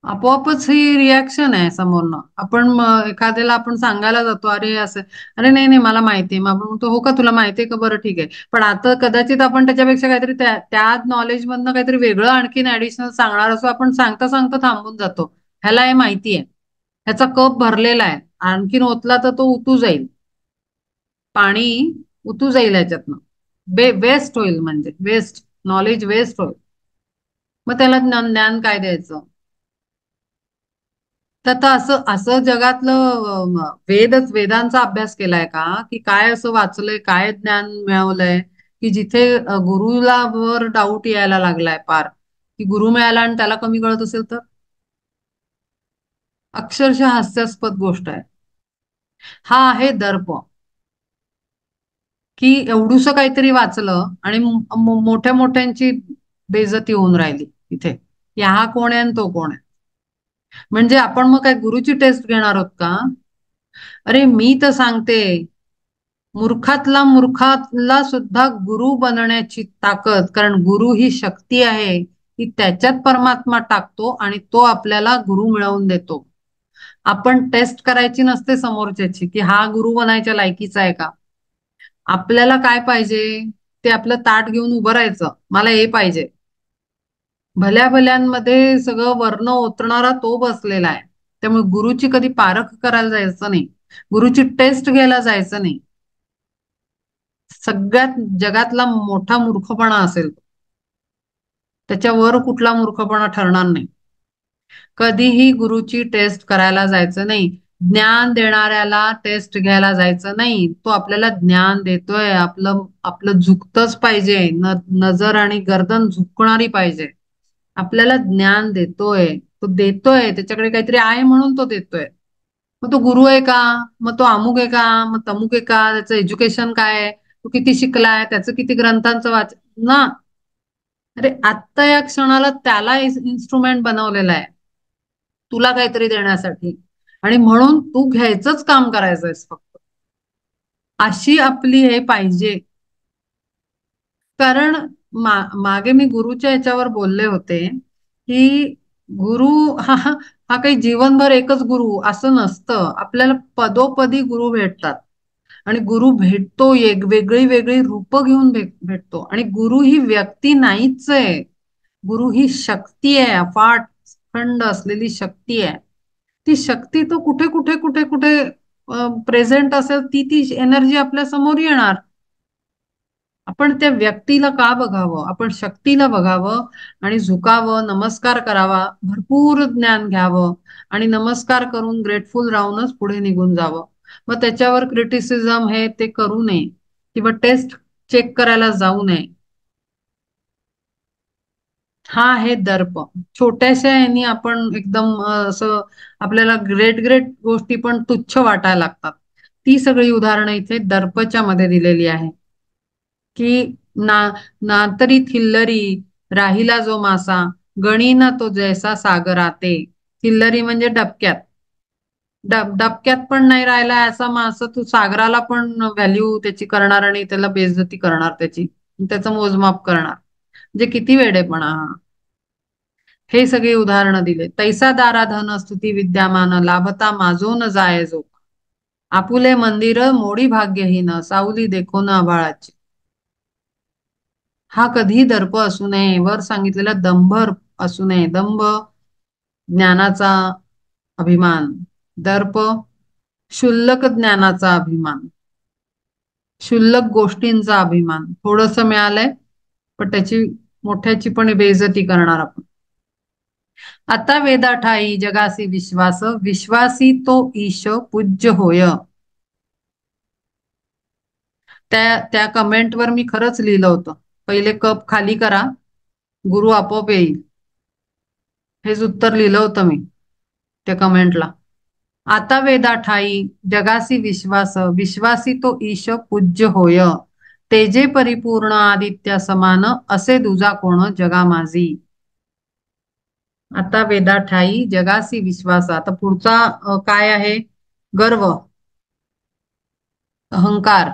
आपोआपच ही रिॲक्शन आहे समोरनं. आपण एखाद्याला आपण सांगायला जातो अरे असं, अरे नाही नाही मला माहितीये, मग आपण म्हणतो हो का तुला माहितीये का, बरं ठीक आहे. पण आता कदाचित आपण त्याच्यापेक्षा काहीतरी त्या नॉलेज मधनं काहीतरी वेगळं आणखीन ऍडिशनल सांगणार असो, आपण सांगता सांगता थांबून जातो. ह्याला हे माहितीये, ह्याचा कप भरलेला आहे, आणखीन ओतला तर तो उतू जाईल, पाणी उतू जाईल ह्याच्यातनं, वेस्ट होईल, म्हणजे वेस्ट नॉलेज वेस्ट होईल. मग त्याला ज्ञान काय द्यायचं. तर आता असं असं जगातलं वेदांचा अभ्यास केलाय का, की काय असं वाचलंय, काय ज्ञान मिळवलंय, की जिथे गुरुला वर डाऊट यायला लागलाय पार, की गुरु मिळाला आणि त्याला कमी कळत असेल तर. अक्षरशः हास्यास्पद गोष्ट आहे. हा आहे दर्प, की एवढूस काहीतरी वाचलं आणि मोठ्या मोठ्यांची बेइज्जती होऊन राहिली इथे, की हा कोण आहे आणि तो कोण आहे. म्हणजे आपण मग काय गुरुची टेस्ट घेणार आहोत का? अरे मी तर सांगते, मूर्खातला सुद्धा गुरु बनण्याची ताकद, कारण गुरु ही शक्ती आहे, की त्याच्यात परमात्मा टाकतो आणि तो आपल्याला गुरु मिळवून देतो. आपण टेस्ट करायची नसते समोरच्याची, की हा गुरु बनायच्या लायकीचा आहे का. आपल्याला काय पाहिजे, ते आपलं ताट घेऊन उभं राहायचं, मला हे पाहिजे. भल्या भल्यांमध्ये सगळं वर्ण ओतणारा तो बसलेला आहे. त्यामुळे गुरुची कधी पारख करायला जायचं नाही, गुरुची टेस्ट घ्यायला जायचं नाही. सगळ्यात जगातला मोठा मूर्खपणा असेल त्याच्यावर कुठला मूर्खपणा ठरणार नाही. कधीही गुरुची टेस्ट करायला जायचं नाही. ज्ञान देणाऱ्याला टेस्ट घ्यायला जायचं नाही. तो आपल्याला ज्ञान देतोय, आपलं आपलं झुकतच पाहिजे, नजर आणि गर्दन झुकणारी पाहिजे. आपल्याला ज्ञान देतोय, तो देतोय, त्याच्याकडे काहीतरी आहे म्हणून तो देतोय. मग तो गुरु आहे का, मग तो अमुक आहे का, मग तमुक आहे का, त्याचं एज्युकेशन काय आहे, तो किती शिकलाय, त्याचं किती ग्रंथांचं वाच ना. अरे आत्ता या क्षणाला त्याला इन्स्ट्रुमेंट बनवलेला आहे तुला काहीतरी देण्यासाठी, आणि म्हणून तू घ्यायचंच काम करायचंयस फक्त. अशी आपली हे पाहिजे. कारण मागे मी गुरुच्या याच्यावर बोलले होते, की गुरु हा हा काही जीवनभर एकच गुरु असं नसतं. आपल्याला पदोपदी गुरु भेटतात, आणि गुरु भेटतो एक वेगळी वेगळी रूप घेऊन भेटतो. आणि गुरु ही व्यक्ती नाहीच आहे, गुरु ही शक्ती आहे, अफाट खंड असलेली शक्ती आहे. ती शक्ती तो कुठे कुठे कुठे कुठे प्रेझेंट असेल, ती ती एनर्जी आपल्या समोर येणार. आपण त्या व्यक्तीला का बघावं, आपण शक्तीला बघावं आणि झुकावं, नमस्कार करावा, भरपूर ज्ञान घ्यावं आणि नमस्कार करून ग्रेटफुल राहूनच पुढे निघून जावं. मग त्याच्यावर क्रिटिसिझम हे ते करू नये, किंवा टेस्ट चेक करायला जाऊ नये. हा आहे दर्प. छोट्याशा यांनी आपण एकदम असं आपल्याला ग्रेट ग्रेट गोष्टी पण तुच्छ वाटायला लागतात. ती सगळी उदाहरणं इथे दर्पच्या मध्ये दिलेली आहे. की ना नातरी थिल्लरी राहिला जो मासा, गणीना तो जैसा सागराते. थिल्लरी म्हणजे डबक्यात, डबक्यात पण नाही राहिला असा मासा तू सागराला पण व्हॅल्यू त्याची करणार आणि त्याला बेइज्जती करणार त्याची, त्याचं मोजमाप करणार. म्हणजे किती वेडेपणा हा. हे सगळी उदाहरणं दिले. तैसा दारा धन स्तुती विद्यामान लाभता माझो न जाय जो, आपुले मंदिर मोडी भाग्यहीन सावली देखो न आभाळाची. हा कधी दर्प असू नये, वर सांगितलेला दंभ असू नये. दंभ ज्ञानाचा अभिमान, दर्प क्षुल्लक ज्ञानाचा अभिमान, क्षुल्लक गोष्टींचा अभिमान. थोडस मिळालंय पण त्याची मोठ्याची पण बेइज्जती करणार आपण. आता वेदा ठाई जगासी विश्वास, विश्वासी तो ईश पूज्य होय. त्या कमेंटवर मी खरंच लिहिलं होतं, पहिले कप खाली करा, गुरु आपोआप येईल. हेच उत्तर लिहिलं होतं मी त्या कमेंटला. आता वेदा ठाई जगासी विश्वास, विश्वासी तो ईश पूज्य होय. तेजे परिपूर्ण आदित्य समान, असे दुजा कोण जगा माझी. आता वेदा ठाई जगासी विश्वास. आता पुढचा काय आहे? गर्व, अहंकार.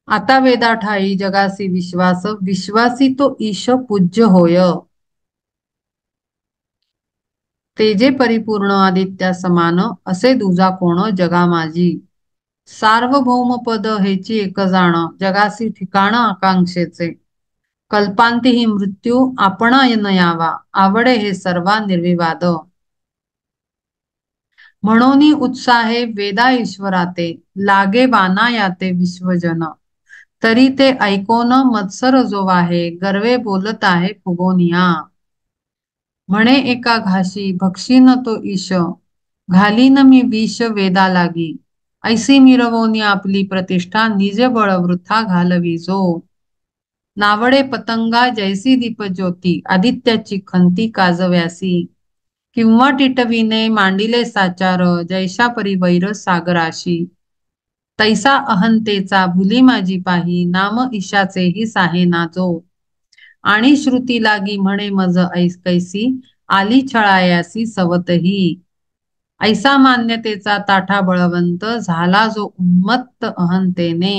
आता वेदा ठाई जगासी विश्वास, विश्वासी तो ईश पूज्य होय. तेजे परिपूर्ण आदित्या समान, असे दुजा कोण जगा माझी. सार्वभौम पद हेची एक जाण, जगासी ठिकाण आकांक्षेचे. कल्पांती ही मृत्यू आपणायन यावा, आवडे हे सर्वा निर्विवाद. म्हणून उत्साहे वेदा ईश्वराते, लागे बाना याते विश्वजन. तरी ते ऐकोन मत्सर जो आहे, गर्वे बोलत आहे फुगोनिया. म्हणे एका घाशी भक्षीन तो ईश, घालीन मी विष वेदा लागी. ऐसी मिरवोनी आपली प्रतिष्ठा, निज बळ वृथा घालवी जो. नावडे पतंगा जैसी दीप ज्योती, आदित्याची खंती काजव्यासी. किंवा टिटविने मांडिले साचार, जैशा परी वैर सागराशी, तैसा अहंतेचा भुली माझी पाही, नाम ईशाचेही साहे ना जो, आणि श्रुती लागी म्हणे मज कैसी, आली छळायासी सवतही, ऐसा मान्यतेचा ताठा बळवंत, झाला जो उन्मत्त अहंतेने,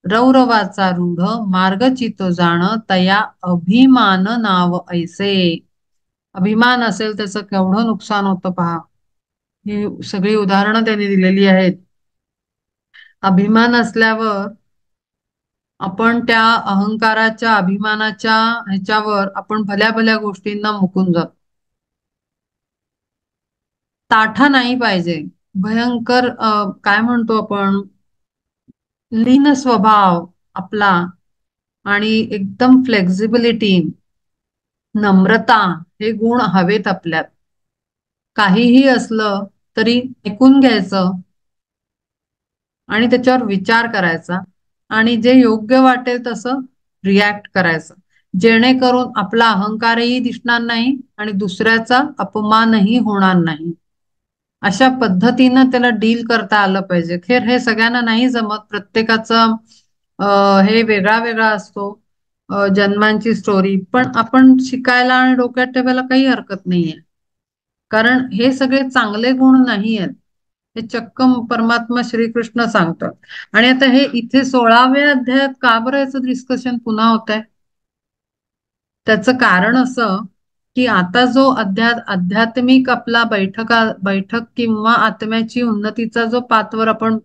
रौरवाचा रूढ मार्ग चितो जाण, तया अभिमान नाव ऐसे. अभिमान असेल त्याचं केवढं नुकसान होतं पहा. ही सगळी उदाहरणं त्यांनी दिलेली आहेत. अभिमान असल्यावर आपण त्या अहंकाराच्या अभिमानाच्या ह्याच्यावर आपण भल्या भल्या गोष्टींना मुकून जातो. ताठा नाही पाहिजे. भयंकर काय म्हणतो आपण, लीन स्वभाव आपला, आणि एकदम फ्लेक्झिबिलिटी, नम्रता, हे गुण हवेत आपल्यात. काहीही असलं तरी ऐकून घ्यायचं आणि त्याच्यावर विचार करायचा आणि जे योग्य वाटेल तसं रिॲक्ट करायचं, जेणेकरून आपला अहंकारही दिसणार नाही आणि दुसऱ्याचा अपमानही होणार नाही. अशा पद्धतीनं त्याला डील करता आलं पाहिजे. खेर हे सगळ्यांना नाही जमत. प्रत्येकाचं हे वेगळा वेगळा असतो, जन्मांची स्टोरी. पण आपण शिकायला आणि डोक्यात ठेवायला काही हरकत नाहीये, कारण हे सगळे चांगले गुण नाही आहेत. हे चक्क परमात्मा श्रीकृष्ण सांगतात. आणि आता हे इथे 16व्या अध्यायात का बरं याचं डिस्कशन पुन्हा होत आहे? त्याचं कारण असं की आता जो आध्यात्मिक आपला बैठक किंवा आत्म्याची उन्नतीचा जो पाथवर आपण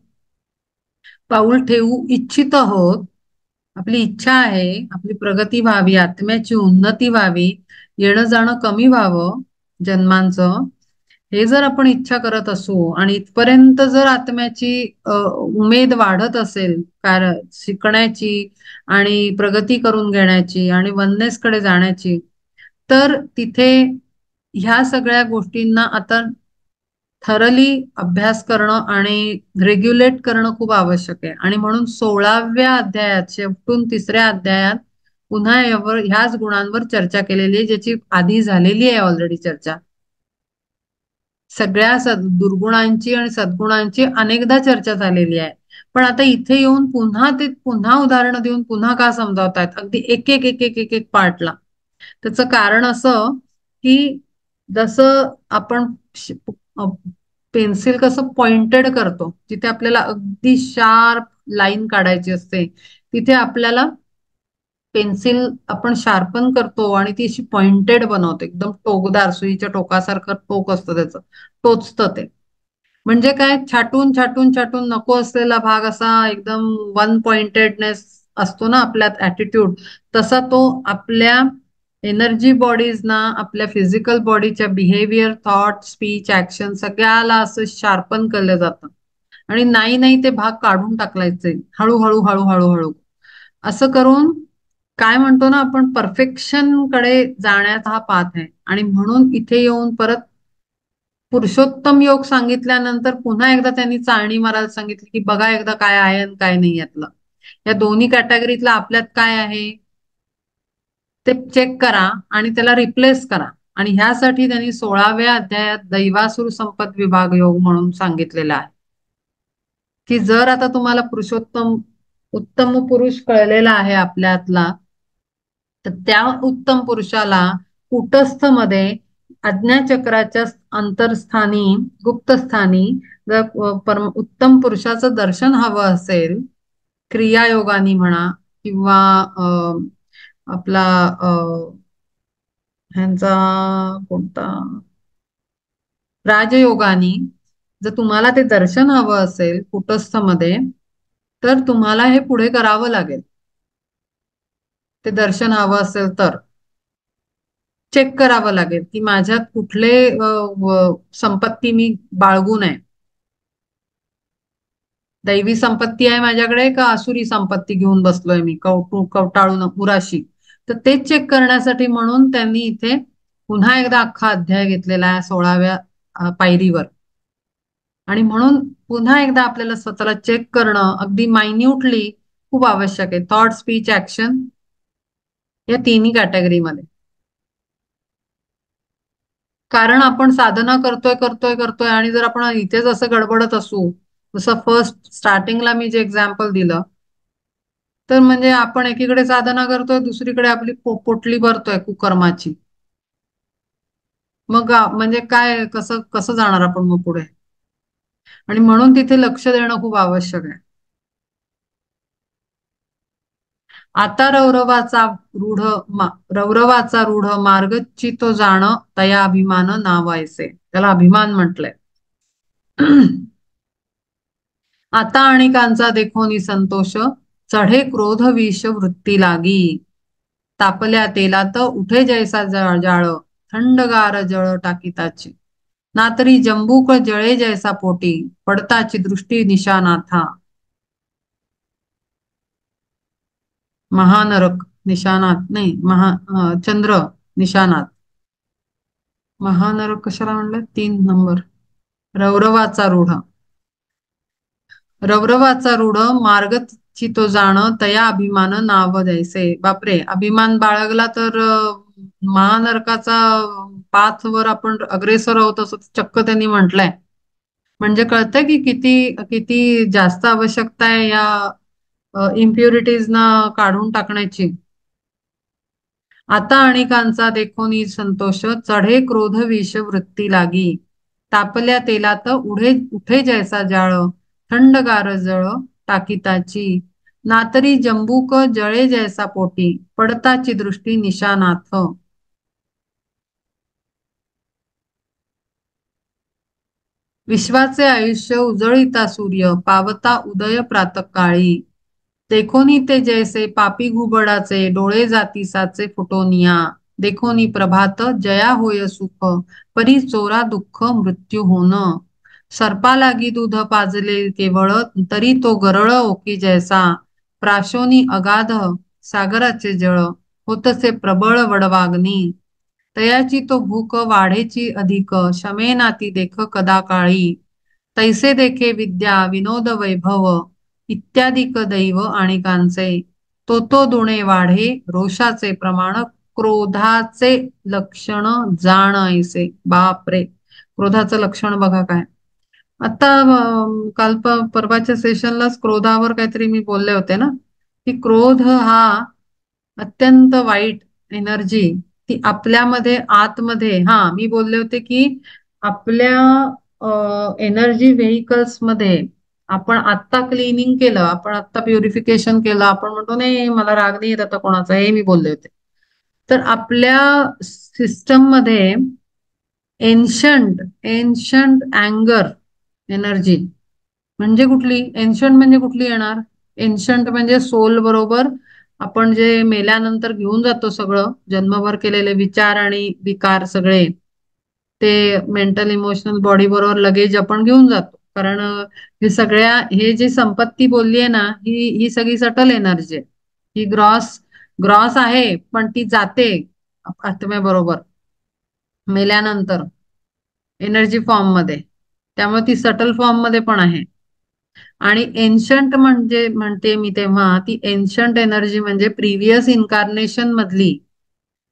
पाऊल ठेवू इच्छित आहोत, आपली इच्छा आहे आपली प्रगती व्हावी, आत्म्याची उन्नती व्हावी, येणं जाणं कमी व्हावं जन्मांचं, हे जर आपण इच्छा करत असू आणि इथपर्यंत जर आत्म्याची उमेद वाढत असेल, कारण शिकण्याची आणि प्रगती करून घेण्याची आणि वननेस कडे जाण्याची, तर तिथे ह्या सगळ्या गोष्टींना आता थरली अभ्यास करणं आणि रेग्युलेट करणं खूप आवश्यक आहे. आणि म्हणून 16व्या अध्यायात शेवटून 3ऱ्या अध्यायात पुन्हा यावर ह्याच गुणांवर चर्चा केलेली आहे, ज्याची आधी झालेली आहे ऑलरेडी चर्चा. सगळ्या दुर्गुणांची आणि सद्गुणांची अनेकदा चर्चा झालेली आहे. पण आता इथे येऊन पुन्हा उदाहरणं देऊन पुन्हा का समजावतायत अगदी एक एक एक एक एक एक पार्टला? त्याचं कारण असं की जसं आपण पेन्सिल कसं पॉइंटेड करतो, जिथे आपल्याला अगदी शार्प लाईन काढायची असते, तिथे आपल्याला पेन्सिल आपण शार्पन करतो आणि ती अशी पॉइंटेड बनवतो, एकदम टोकदार सुईच्या टोकासारखं टोक असतं त्याचं, टोचतं ते. म्हणजे काय, छाटून छाटून छाटून नको असलेला भाग असा एकदम वन पॉइंटेडनेस असतो ना आपल्यात ऍटिट्यूड, तसा तो आपल्या एनर्जी बॉडीज ना, आपल्या फिजिकल बॉडीच्या बिहेवियर, थॉट, स्पीच, ऍक्शन सगळ्याला असं शार्पन केलं जातं. आणि नाही नाही ते भाग काढून टाकलायचे हळूहळू हळूहळू हळू, असं करून काय म्हणतो ना आपण, परफेक्शन कडे जाण्याचा हा पाथ आहे. आणि म्हणून इथे येऊन परत पुरुषोत्तम योग सांगितल्यानंतर पुन्हा एकदा त्यांनी चाळणी मारायला सांगितली की बघा एकदा काय आहे आणि काय नाही यातलं, या दोन्ही कॅटेगरीतलं आपल्यात काय आहे ते चेक करा आणि त्याला रिप्लेस करा. आणि ह्यासाठी त्यांनी 16व्या अध्यायात दैवासुर संपत विभाग योग म्हणून सांगितलेला आहे की जर आता तुम्हाला पुरुषोत्तम उत्तम पुरुष कळलेला आहे आपल्यातला, तर त्या उत्तम पुरुषाला कुटस्थ मध्ये आज्ञाचक्राच्या अंतरस्थानी गुप्तस्थानी जर उत्तम पुरुषाचं दर्शन हवं असेल, क्रियायोगानी म्हणा किंवा आपला ह्यांचा कोणता राजयोगानी, जर तुम्हाला ते दर्शन हवं असेल कुटस्थ मध्ये, तर तुम्हाला हे पुढे करावं लागेल. ते दर्शन हवं असेल तर चेक करावं लागेल की माझ्यात कुठले संपत्ती मी बाळगू नये. दैवी संपत्ती आहे माझ्याकडे का आसुरी संपत्ती घेऊन बसलोय मी कवटाळून उराशी, तर तेच चेक करण्यासाठी म्हणून त्यांनी इथे पुन्हा एकदा अख्खा अध्याय घेतलेला आहे 16व्या पायरीवर. आणि म्हणून पुन्हा एकदा आपल्याला स्वतःला चेक करणं अगदी मायन्यूटली खूप आवश्यक आहे, थॉट, स्पीच, ऍक्शन या तिन्ही कॅटेगरीमध्ये. कारण आपण साधना करतोय करतोय करतोय आणि जर आपण इथेच असं गडबडत असू, जसं फर्स्ट स्टार्टिंगला मी जे एक्झाम्पल दिलं, तर म्हणजे आपण एकीकडे साधना करतोय, दुसरीकडे आपली पोटली भरतोय कुकर्माची. मग म्हणजे काय, कसं कसं जाणार आपण मग पुढे? आणि म्हणून तिथे लक्ष देणं खूप आवश्यक आहे. आता रौरवाचा रूढ मार्गची तो जाण, तया अभिमान नावायचे, त्याला अभिमान म्हटलंय. आता आणिकांचा देखोनी संतोष, चढे क्रोध विष वृत्ती लागी. तापल्या तेलात उठे जैसा जाळ, थंडगार जळ टाकीताची. नातरी जंबूक जळे जैसा पोटी, पडताची दृष्टी निशानाथा. महानरक निशाणात नाही, चंद्र निशाणात. महानरक कशाला म्हणलं? 3 नंबर. रौरवाचा रूढ. रौरवाचा रूढ मार्गची तो जाण, तया अभिमान नाव द्यायचे. बापरे, अभिमान बाळगला तर महानरकाचा पाथवर आपण अग्रेसर आहोत असं चक्क त्यांनी म्हटलंय. म्हणजे कळतंय की किती किती जास्त आवश्यकता आहे या इम्प्युरिटीज ना काढून टाकण्याची. आता अणिकांचा देखोनी संतोष, चढे क्रोध विष वृत्ती लागी. तापल्या तेलात उठे जैसा जाळ, थंडगार जळ टाकीताची. नातरी जंबूक जळे जैसा पोटी, पडताची दृष्टी निशानाथ. विश्वाचे आयुष्य उजळीता सूर्य, पावता उदय प्रातकाळी. देखोनी ते जैसे पापी घुबडाचे, डोळे जातीसाचे फुटोनिया. देखोनी प्रभात जया होय सुख, परी चोरा दुःख मृत्यू होन. सर्पा लागी दूध पाजले केवळ, तरी तो गरळ ओकी जैसा. प्राशोनी अगाध सागराचे जळ, होतसे प्रबळ वडवाग्नी. तयाची तो भूक वाढेची अधिक, शमेनाती देख कदा काळी. तैसे देखे विद्या विनोद वैभव, इत्यादिक दैव आणिकांचे. तो दुणे वाढे रोषाचे प्रमाण, क्रोधाचे लक्षण जाण ऐसे. बापरे, क्रोधाचं लक्षण बघा काय. आता काल परवाच्या सेशनलाच क्रोधावर काहीतरी मी बोलले होते ना, की क्रोध हा अत्यंत वाईट एनर्जी, ती आपल्यामध्ये आतमध्ये, मी बोलले होते की आपल्या एनर्जी व्हेकल्स मध्ये आपण आत्ता क्लिनिंग केलं, आपण आत्ता प्युरिफिकेशन केलं, आपण म्हणतो नाही मला राग नाही येत आता कोणाचा, हे मी बोलले होते. तर आपल्या सिस्टम मध्ये एन्शंट एन्शंट अँगर एनर्जी म्हणजे कुठली, एन्शंट म्हणजे कुठली येणार? एन्शंट म्हणजे सोल बरोबर आपण जे मेल्यानंतर घेऊन जातो सगळं, जन्मभर केलेले विचार आणि विकार सगळे, ते मेंटल इमोशनल बॉडी बरोबर लगेज आपण घेऊन जातो. कारण हे जी संपत्ती बोलली आहे ना, ही ही सगळी सटल एनर्जी आहे. ही ग्रॉस ग्रॉस आहे, पण ती जाते आत्म्याबरोबर मेल्यानंतर एनर्जी फॉर्म मध्ये. त्यामुळे ती सटल फॉर्म मध्ये पण आहे. आणि एन्शंट म्हणजे म्हणते मी तेव्हा, ती एन्शंट एनर्जी म्हणजे प्रिव्हियस इन्कार्नेशन मधली,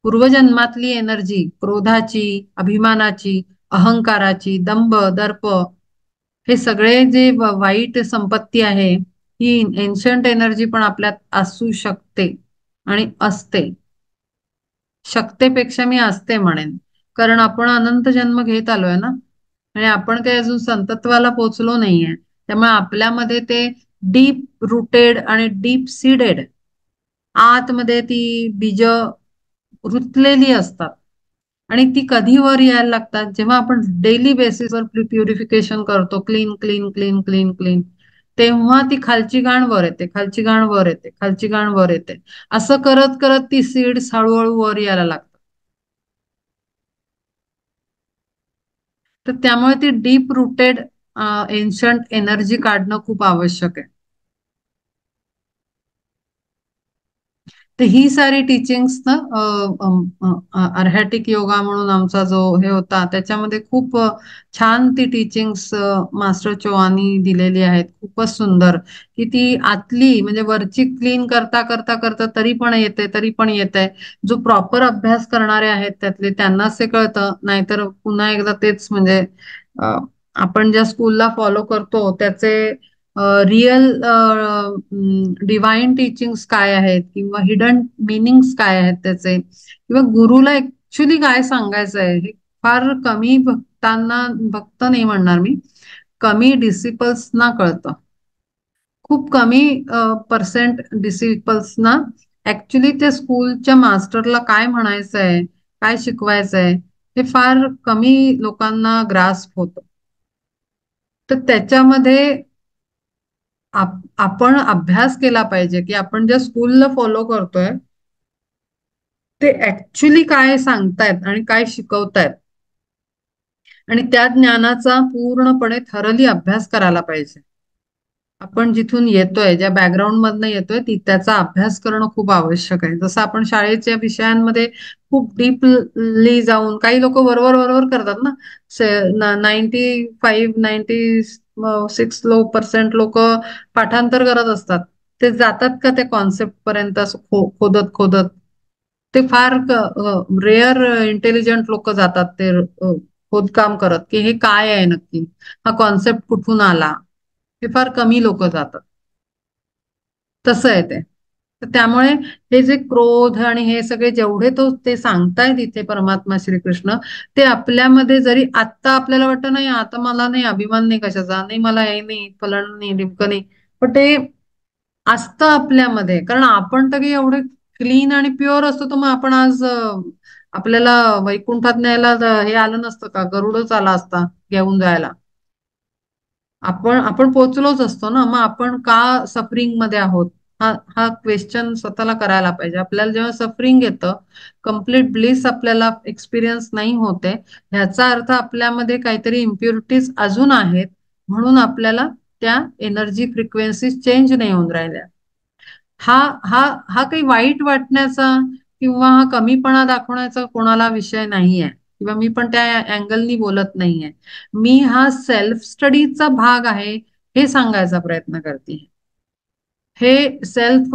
पूर्वजन्मातली एनर्जी, क्रोधाची, अभिमानाची, अहंकाराची, दंभ दर्प, हे सगळे जे वाईट संपत्ती आहे, ही एन्शंट एनर्जी पण आपल्यात असू शकते आणि असते. शक्तेपेक्षा मी असते म्हणेन, कारण आपण अनंत जन्म घेत आलोय ना, आणि आपण काही अजून संतत्वाला पोचलो नाहीये. त्यामुळे आपल्यामध्ये ते डीप रुटेड आणि डीप सीडेड, आतमध्ये ती बीज रुतलेली असतात. आणि ती कधी वर यायला लागतात, जेव्हा आपण डेली बेसिसवर प्युरिफिकेशन करतो, clean clean clean clean clean, तेव्हा ती खालची घाण वर येते, खालची घाण वर येते, खालची घाण वर येते. असं करत करत ती सीड्स हळूहळू वर यायला लागतात. तर त्यामुळे ती डीप रुटेड एन्शंट एनर्जी काढणं खूप आवश्यक आहे. तर ही सारी टीचिंग्स ना अर्हॅटिक योगा म्हणून आमचा जो हे होता त्याच्यामध्ये खूप छान ती टीचिंग्स मास्टर चोवानी दिलेली आहेत. खूपच सुंदर की ती आतली म्हणजे वरची क्लीन करता करता करता तरी पण येते, तरी पण येते. जो प्रॉपर अभ्यास करणारे आहेत त्यातले त्यांनाच ते कळतं. नाहीतर पुन्हा एकदा तेच म्हणजे अ, आपण ज्या स्कूलला फॉलो करतो त्याचे रिअल डिवाइन टीचिंग्स काय आहेत किंवा हिडन मिनिंग्स काय आहेत त्याचे किंवा गुरुला ऍक्च्युली काय सांगायचं आहे हे फार कमी भक्तांना, भक्त नाही म्हणणार मी, कमी डिसिपल्सना कळतं. खूप कमी पर्सेंट डिसिपल्सना ऍक्च्युली त्या स्कूलच्या मास्टरला काय म्हणायचंय, काय शिकवायचंय हे फार कमी लोकांना ग्रास्प होतं. तर त्याच्यामध्ये आपण अभ्यास केला पाहिजे की आपण ज्या स्कूलला फॉलो करतोय ते ऍक्च्युली काय सांगतायत आणि काय शिकवतायत आणि त्या ज्ञानाचा पूर्णपणे थरली अभ्यास करायला पाहिजे. आपण जिथून येतोय, ज्या बॅकग्राऊंड मधनं येतोय त्याचा अभ्यास करणं खूप आवश्यक आहे. जसं आपण शाळेच्या विषयांमध्ये खूप डीपली जाऊन काही लोक वरवर वरवर करतात ना. 95 96 पर्सेंट लोक पाठांतर करत असतात. ते जातात का त्या कॉन्सेप्ट पर्यंत असं खोदत खोदत. ते फार रेअर इंटेलिजंट लोक जातात ते खोदकाम करत की हे काय आहे नक्की, हा कॉन्सेप्ट कुठून आला. हे फार कमी लोक जातात. तसं आहे ते. तर त्यामुळे हे जे क्रोध आणि हे सगळे जेवढे तो ते सांगतायत इथे परमात्मा श्रीकृष्ण, ते आपल्यामध्ये जरी आत्ता आपल्याला वाटतं नाही आता मला नाही अभिमान नाही कशाचा, नाही मला हे नाही फलन नाही ढिमकं नाही, पण ते असतं आपल्यामध्ये. कारण आपण तर काही एवढे क्लीन आणि प्युअर असतो तर मग आपण आज आपल्याला वैकुंठात न्यायला हे आलं नसतं का, गरुडच आला असता घेऊन जायला. आपण पोचलोच असतो ना, मग आपण का सफरिंग मध्ये आहोत, हा हा क्वेश्चन स्वतःला करायला पाहिजे. आपल्याला जेव्हा सफरिंग येतं, कम्प्लीट ब्लिस आपल्याला एक्सपिरियन्स नाही होते, ह्याचा अर्थ आपल्यामध्ये काहीतरी इम्प्युरिटीज अजून आहेत, म्हणून आपल्याला त्या एनर्जी फ्रिक्वेन्सी चेंज नाही होऊन राहिल्या. हा हा हा काही वाईट वाटण्याचा किंवा हा कमीपणा दाखवण्याचा कोणाला विषय नाहीये किंवा मी पण त्या अँगलनी बोलत नाहीये. मी हा सेल्फ स्टडीचा भाग आहे हे सांगायचा प्रयत्न करते. हे सेल्फ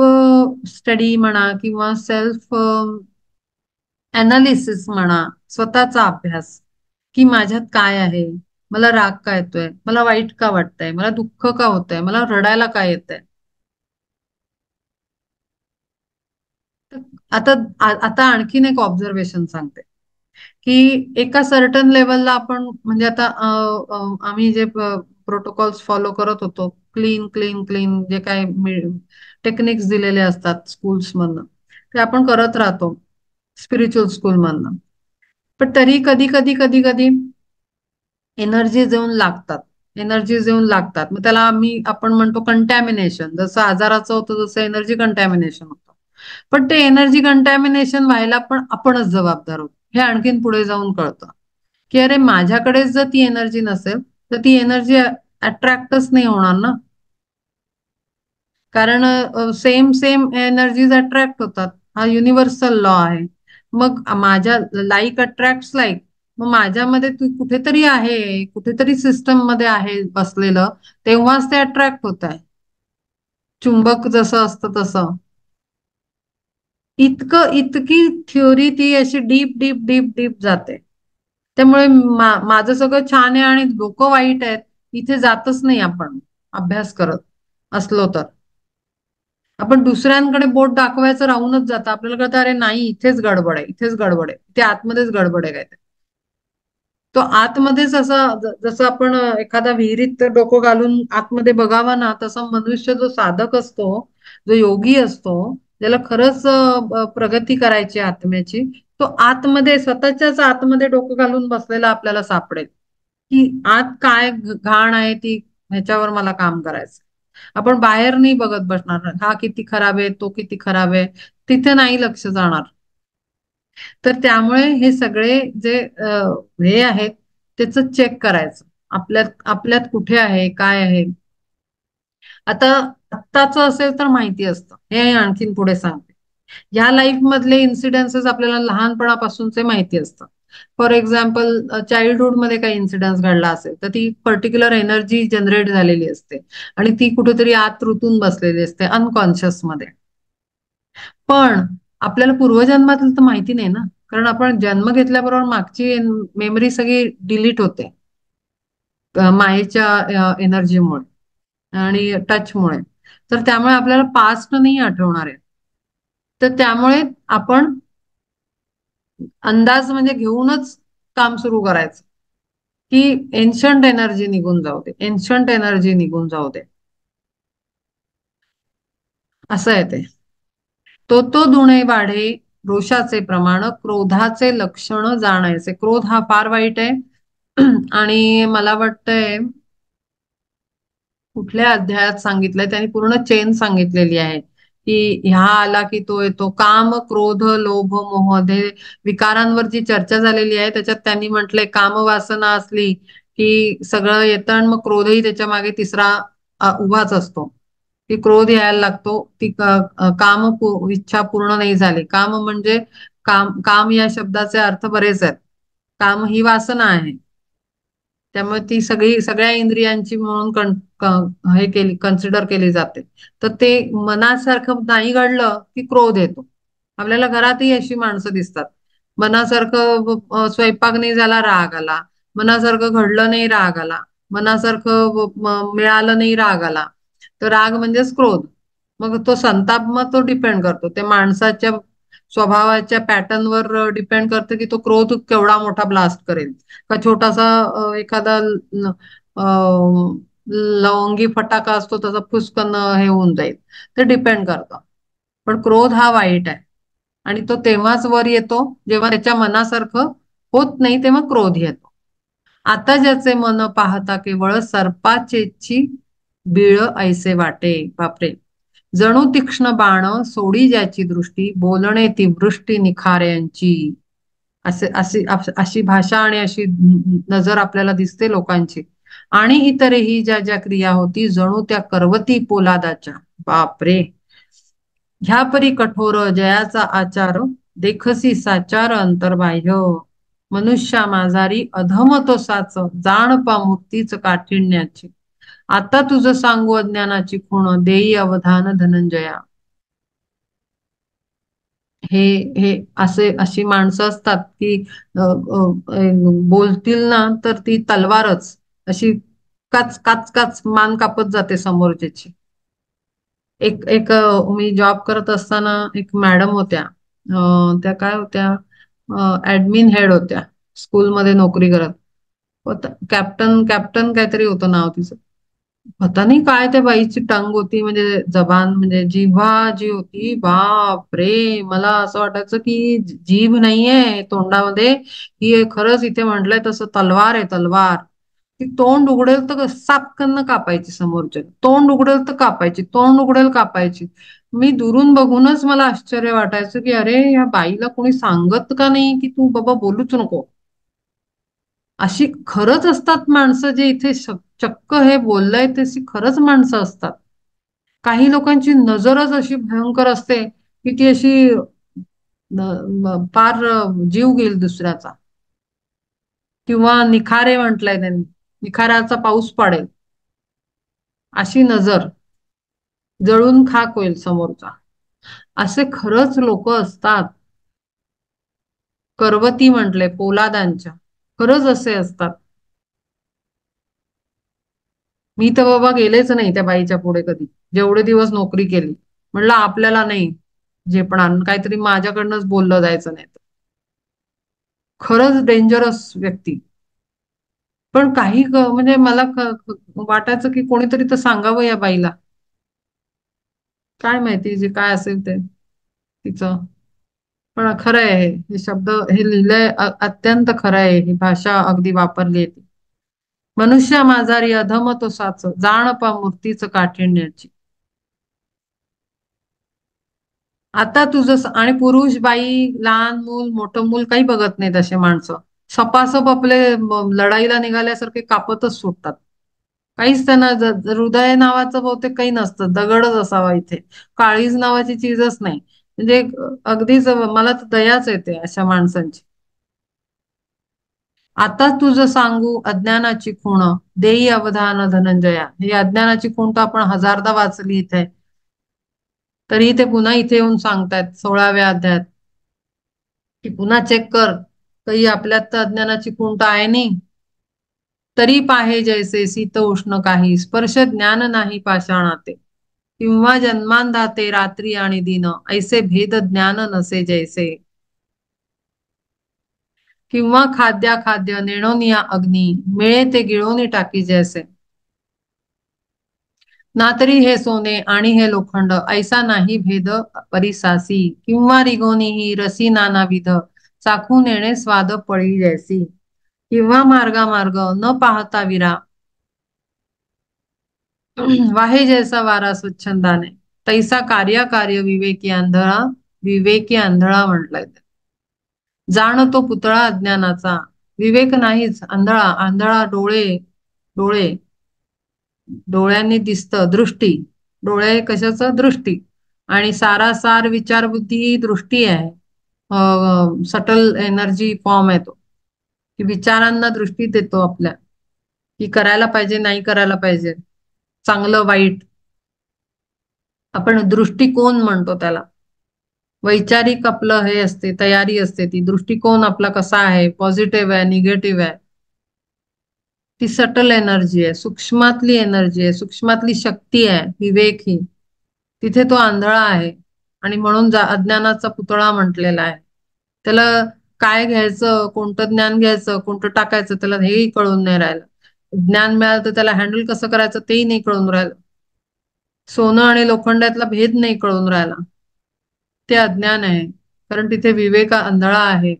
स्टडी म्हणा किंवा सेल्फ अनालिसिस म्हणा, स्वतःचा अभ्यास की माझ्यात काय आहे, मला राग का येतोय, मला वाईट का वाटतंय, मला दुःख का होतंय, मला रडायला का येतंय. आता आता आणखीन एक ऑब्झर्वेशन सांगते की एका सर्टन लेवलला आपण म्हणजे आता आम्ही जे प्रोटोकॉल्स फॉलो करत होतो, क्लीन क्लीन क्लीन जे काय टेक्निक्स दिलेले असतात स्कूल्स मधनं, ते आपण करत राहतो स्पिरिच्युअल स्कूल मधनं. पण तरी कधी कधी कधी कधी एनर्जीज येऊन लागतात, एनर्जीज येऊन लागतात. मग त्याला आम्ही आपण म्हणतो कंटॅमिनेशन. जसं आजाराचं होतं तसं एनर्जी कंटॅमिनेशन होतं. पण ते एनर्जी कंटॅमिनेशन व्हायला पण आपणच जबाबदार आहोत हे आणखीन पुढे जाऊन कळतं की अरे माझ्याकडेच जर ती एनर्जी नसेल तर ती एनर्जी अट्रॅक्टच नाही होणार ना. कारण सेम सेम एनर्जीज अट्रॅक्ट होतात, हा युनिव्हर्सल लॉ आहे. मग माझ्या लाईक अट्रॅक्ट लाईक, मग माझ्यामध्ये तू कुठेतरी आहे, कुठेतरी सिस्टम मध्ये आहे बसलेलं, तेव्हाच ते अट्रॅक्ट होत आहे. चुंबक जसं असतं तसं. इतकी थ्योरी ती अशी डीप डीप डीप डीप जाते. त्यामुळे माझं सगळं छान आहे आणि लोक वाईट आहेत इथे जातच नाही आपण अभ्यास करत असलो तर. आपण दुसऱ्यांकडे बोट दाखवायचं राहूनच जातं. आपल्याला कळतं अरे नाही इथेच गडबड आहे, इथेच गडबड आहे, ते आतमध्येच गडबड आहे काय. तो आतमध्येच असं जसं आपण एखादा विहिरीत डोकं घालून आतमध्ये बघावा ना, तसा मनुष्य जो साधक असतो, जो योगी असतो, ज्याला खरंच प्रगती करायची आत्म्याची, तो आतमध्ये स्वतःच्याच आतमध्ये डोकं घालून बसलेला आपल्याला सापडेल की आत काय घाण आहे ती, ह्याच्यावर मला काम करायचं. आपण बाहेर नाही बघत बसणार हा किती खराब आहे तो किती खराब आहे, तिथे नाही लक्ष जाणार. तर त्यामुळे हे सगळे जे हे आहेत त्याचं चेक करायचं, आपल्यात आपल्यात कुठे आहे काय आहे. आता आत्ताच असेल तर माहिती असतं, हे आणखीन पुढे सांगते. ह्या लाईफ मधले इन्सिडेन्सेस आपल्याला लहानपणापासूनचे माहिती असतात. फॉर एक्झाम्पल, चाइल्डहुड मध्ये काही इन्सिडेन्स घडला असेल तर ती पर्टिक्युलर एनर्जी जनरेट झालेली असते आणि ती कुठेतरी आत रुतून बसलेली असते अनकॉन्शियस मध्ये. पण आपल्याला पूर्वजन्मातलं तर माहिती नाही ना, कारण आपण जन्म घेतल्याबरोबर मागची मेमरी सगळी डिलीट होते मायेच्या एनर्जीमुळे आणि टचमुळे. तर त्यामुळे आपल्याला पास्ट नाही आठवणार आहे. तर त्यामुळे आपण अंदाज म्हणजे घेऊनच काम सुरू करायचं, की एन्शंट एनर्जी निघून जाऊ दे, एन्शंट एनर्जी निघून जाऊ दे. असं आहे ते. तो दुणे वाढे रोषाचे प्रमाण, क्रोधाचे लक्षण जाणायचे. क्रोध हा फार वाईट आहे. आणि मला वाटतंय कुठल्या अध्यायात सांगितलंय त्यांनी पूर्ण चेन सांगितलेली आहे, की ह्या आला की तो येतो. काम, क्रोध, लोभ, मोह हे विकारांवर जी चर्चा झालेली आहे त्याच्यात त्यांनी म्हटलंय काम वासना असली की सगळं येतं आणि मग क्रोधही त्याच्या मागे तिसरा उभाच असतो. की क्रोध यायला लागतो, ती काम इच्छा पूर्ण नाही झाली. काम म्हणजे काम, काम या शब्दाचे अर्थ बरेच आहेत. काम ही वासना आहे. त्यामुळे ती सगळ्या इंद्रियांची म्हणून हे केली, कन्सिडर केली जाते. तर ते मनासारखं नाही घडलं की क्रोध येतो. आपल्याला घरातही अशी माणसं दिसतात. मनासारखं स्वयंपाक नाही झाला, राग आला. मनासारखं घडलं नाही, राग आला. मनासारखं मिळालं नाही, राग आला. तर राग म्हणजेच क्रोध. मग तो संताप, मग तो डिपेंड करतो त्या माणसाच्या स्वभावाच्या पॅटर्नवर डिपेंड करतं की तो क्रोध केवढा मोठा ब्लास्ट करेल का छोटासा एखादा अ, लवंगी फटाका असतो त्याचा फुसकन हे होऊन जाईल. ते डिपेंड करतं. पण क्रोध हा वाईट आहे आणि तो तेव्हाच वर येतो जेव्हा त्याच्या मनासारखं होत नाही, तेव्हा क्रोध येतो. आता ज्याचे मन पाहता केवळ सर्पाचेची बिळ ऐसे वाटे. बापरे. जणू तीक्ष्ण बाण सोडी ज्याची दृष्टी, बोलणे ती वृष्टी निखाऱ्यांची. अशी भाषा आणि अशी नजर आपल्याला दिसते लोकांची. आणि इतरही ज्या ज्या क्रिया होती जणू त्या करवती पोलादाच्या. बापरे. ह्या परी कठोर जयाचा आचार, देखसी साचार अंतर्बाह्य. मनुष्या माझारी अधम तो साच, जाण पा मूर्तीच काठिण्याची. आता तुझं सांगू अज्ञानाची खूण, देई अवधान धनंजया. हे हे अशी माणसं असतात की बोलतील ना तर ती तलवारच अशी काच काच काच मान कापत जाते समोरच्याची. मी जॉब करत असताना एक मॅडम होत्या. त्या काय होत्या, ऍडमिन हेड होत्या. स्कूलमध्ये नोकरी करत कॅप्टन कॅप्टन काहीतरी होतं नाव तिचं. पता नाही काय त्या बाईची टंग होती, म्हणजे जबान म्हणजे जिव्हा जी होती, बाप रे. मला असं वाटायचं की जीभ नाहीये तोंडामध्ये, ही खरंच इथे म्हटलंय तसं तलवार आहे, तलवार. ती तोंड उघडेल तर सापकन कापायची समोरच्या, तोंड उघडेल तर कापायची, तोंड उघडेल कापायची. मी दुरून बघूनच मला आश्चर्य वाटायचं की अरे या बाईला कोणी सांगत का नाही की तू बाबा बोलूच नको. अशी खरंच असतात माणसं जे इथे चक्क हे बोललंय तशी खरंच माणसं असतात. काही लोकांची नजरच अशी भयंकर असते की ती अशी फार जीव घेईल दुसऱ्याचा. किंवा निखारे म्हटलंय त्यांनी, निखाऱ्याचा पाऊस पडेल अशी नजर, जळून खाक होईल समोरचा. असे खरंच लोक असतात. करवती म्हटलंय पोलादांच्या, खरंच असे असतात. मी तर बाबा गेलेच नाही त्या बाईच्या पुढे कधी, जेवढे दिवस नोकरी केली. म्हणलं आपल्याला नाही झेपणार, काहीतरी माझ्याकडनंच बोललं जायचं नाही. खरंच डेंजरस व्यक्ती. पण काही म्हणजे मला वाटायचं की कोणीतरी तर सांगावं या बाईला. काय माहिती जे काय असेल ते तिचं. पण खरं आहे हे शब्द हे लिहिलंय, अत्यंत खरं आहे. ही भाषा अगदी वापरली आहे ती. मनुष्य माझारी अधम तो साच, जाण पा मूर्तीच काठिण्याची. आता तुझं आणि पुरुष बाई लहान मूल मोठं मूल काही बघत नाहीत असे माणसं. सपासप आपले लढाईला निघाल्यासारखे कापतच सुटतात. काहीच त्यांना हृदय नावाचं बहुतेक काही नसतं, दगडच असावा इथे. काळीज नावाची चीजच नाही. म्हणजे अगदीच मला तर दयाच येते अशा माणसांची. आता तुझं सांगू अज्ञानाची खूण, देई अवधान धनंजया. ही अज्ञानाची खूण तर आपण हजारदा वाचली इथे, तरी ते पुन्हा इथे येऊन सांगतायत 16व्या अध्यायात, की पुन्हा चेक कर, काही आपल्यात तर अज्ञानाची खूण तर आहे नाही. तरी पाहे जैसे शीत उष्ण काही, स्पर्श ज्ञान नाही पाषाणाते. किंवा जन्मांधाते रात्री आणि दिन, ऐसे भेद ज्ञान नसे जैसे. किंवा खाद्या खाद्य नेणोनिया अग्नी, मिळे ते गिळोनी टाकी जैसे. ना तरी हे सोने आणि हे लोखंड, ऐसा नाही भेद परिसासी. किंवा रिगोनी ही रसी नानाविध, चाखून येणे स्वाद पळी जैसी. किंवा मार्गामार्ग न पाहता विरा, वाहे जैसा वारा स्वच्छंदाने, तैसा कार्य विवेकी आंधळा. विवेकी आंधळा म्हटलाय. जाणतो पुतळा अज्ञानाचा, विवेक नाहीच आंधळा. आंधळा डोळे, डोळे डोळ्यांनी दिसतं, दृष्टी. डोळे कशाचं? दृष्टी. आणि सारासार विचार बुद्धी ही दृष्टी आहे. सटल एनर्जी फॉर्म आहे तो, की विचारांना दृष्टी देतो आपल्या, की करायला पाहिजे नाही करायला पाहिजे, चांगलं वाईट. आपण दृष्टिकोन म्हणतो त्याला. वैचारिक आपलं हे असते, तयारी असते, ती दृष्टिकोन आपला कसा आहे, पॉझिटिव्ह आहे निगेटिव्ह आहे. ती सटल एनर्जी आहे, सूक्ष्मातली एनर्जी आहे, सूक्ष्मातली शक्ती आहे विवेक ही. तिथे तो आंधळा आहे. आणि म्हणून अज्ञानाचा पुतळा म्हटलेला आहे. त्याला काय घ्यायचं, कोणतं ज्ञान घ्यायचं, कोणतं टाकायचं, त्याला हेही कळून नाही राहिलं. ज्ञान मिळालं तर त्याला हँडल कसं करायचं तेही नाही कळून राहिलं. सोनं आणि लोखंडातला भेद नाही कळून राहिला. ते अज्ञान आहे, कारण तिथे विवेक आंधळा आहे,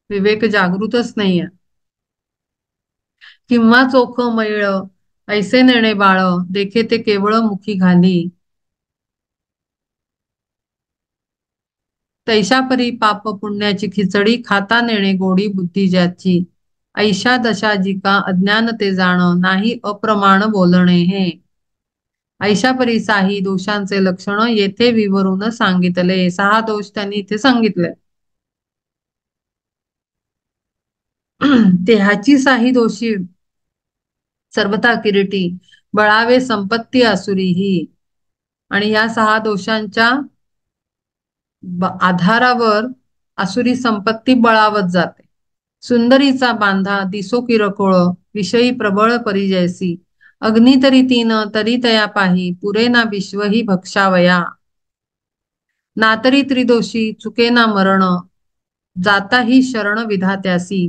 विवेक जागृतच नाहीये. किंवा चोख मैळ, ऐसे नेणे बाळ, देखे ते केवळ मुखी घाली. तैशापरी पाप पुण्याची खिचडी, खाता नेणे गोडी बुद्धी ज्याची. ऐशा दशा जिका अज्ञान ते जाण, नाही अप्रमाण बोलणे हे. ऐशापरी साही दोषांचे लक्षण, येथे विवरून सांगितले. 6 दोष त्यांनी इथे सांगितले. ते ह्याची साही दोषी सर्वथा किरीटी, बळावे संपत्ती आसुरी ही. आणि या 6 दोषांच्या आधारावर आसुरी संपत्ती बळावत जाते. सुंदरीचा बांधा दिसो किरकोळ, विषयी प्रबळ परिजयसी. अग्नी तरी तीन तरी तया पाही, पुरे ना विश्व ही भक्षावया. नातरी त्रिदोषी चुके ना मरण, जाता ही शरण विधात्यासी.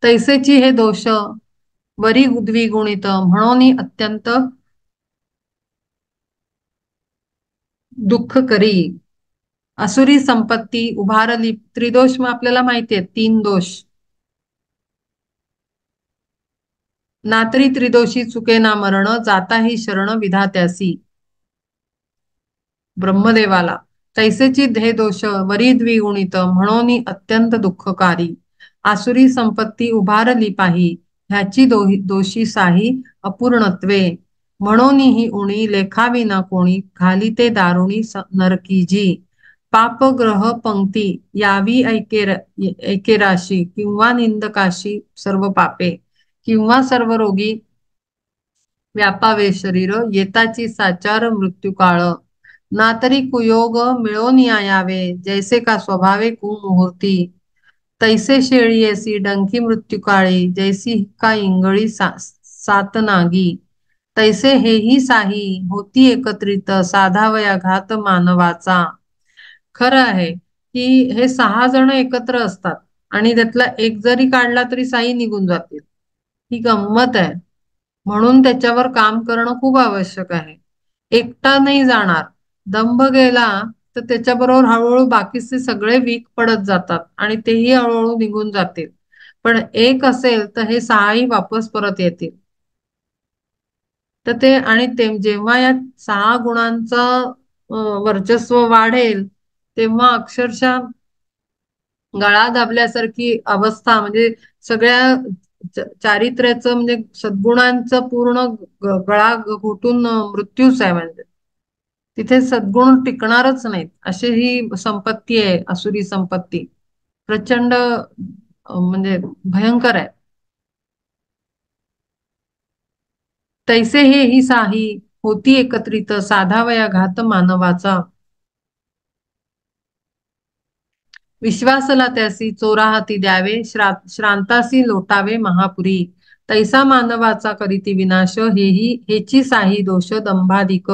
तैसेची हे दोष वरी द्विगुणित, म्हणून अत्यंत दुःख करी. असुरी संपत्ती उभारली. त्रिदोष मग आपल्याला माहिती आहेत, 3 दोष. नातरी त्रिदोषी चुके ना मरण, जाता ही शरण विधात्यासी, ब्रह्मदेवाला. तैसेची हे दोष वरी द्विगुणित, म्हणून अत्यंत दुःखकारी. आसुरी संपत्ती उभारली पाही, ह्याची दोषी साही अपूर्णत्वे. म्हणून ही उणी लेखावी ना कोणी, घाली ते दारुणी नरकी जी. पापग्रह पंक्ती यावी ऐकेराशी, किंवा निंदकाशी सर्व पापे. किंवा सर्व रोगी व्यापावे शरीर, येताची साचार मृत्यू काळ. ना तरी कुयोग मिळून यावे, जैसे का स्वभावे कुमुहूर्ती. तैसे शेळीयसी डंकी मृत्यू काळी, जैसी का इंगळी सात नागी. तैसे हेही साही होती एकत्रित, साधावया घात मानवाचा. खरं आहे की हे 6 जण एकत्र असतात आणि त्यातला एक जरी काढला तरी साई निघून जातील. ही गंमत आहे. म्हणून त्याच्यावर काम करणं खूप आवश्यक आहे. एकटा नाही जाणार. दंभ गेला तर त्याच्याबरोबर हळूहळू बाकीचे सगळे वीक पडत जातात आणि तेही हळूहळू निघून जातील. पण एक असेल तर हे 6ही वापस परत येतील. तर ते आणि ते जेव्हा या 6 गुणांचं वर्चस्व वाढेल, तेव्हा अक्षरशः गळा दाबल्यासारखी अवस्था, म्हणजे सगळ्या चारित्र्याचं म्हणजे सद्गुणांचं पूर्ण गळा घोटून मृत्यूच आहे म्हणजे तिथे सद्गुण टिकणारच नाहीत अशी ही संपत्ती आहे आसुरी संपत्ती प्रचंड म्हणजे भयंकर आहे. तैसे हे ही साही होती एकत्रित साधावया घात मानवाचा विश्वासला त्यासी चोरा हाती द्यावे श्रांतासी लोटावे महापुरी तैसा मानवाचा करीती विनाश हेही हेची साही दोष दंभाधिक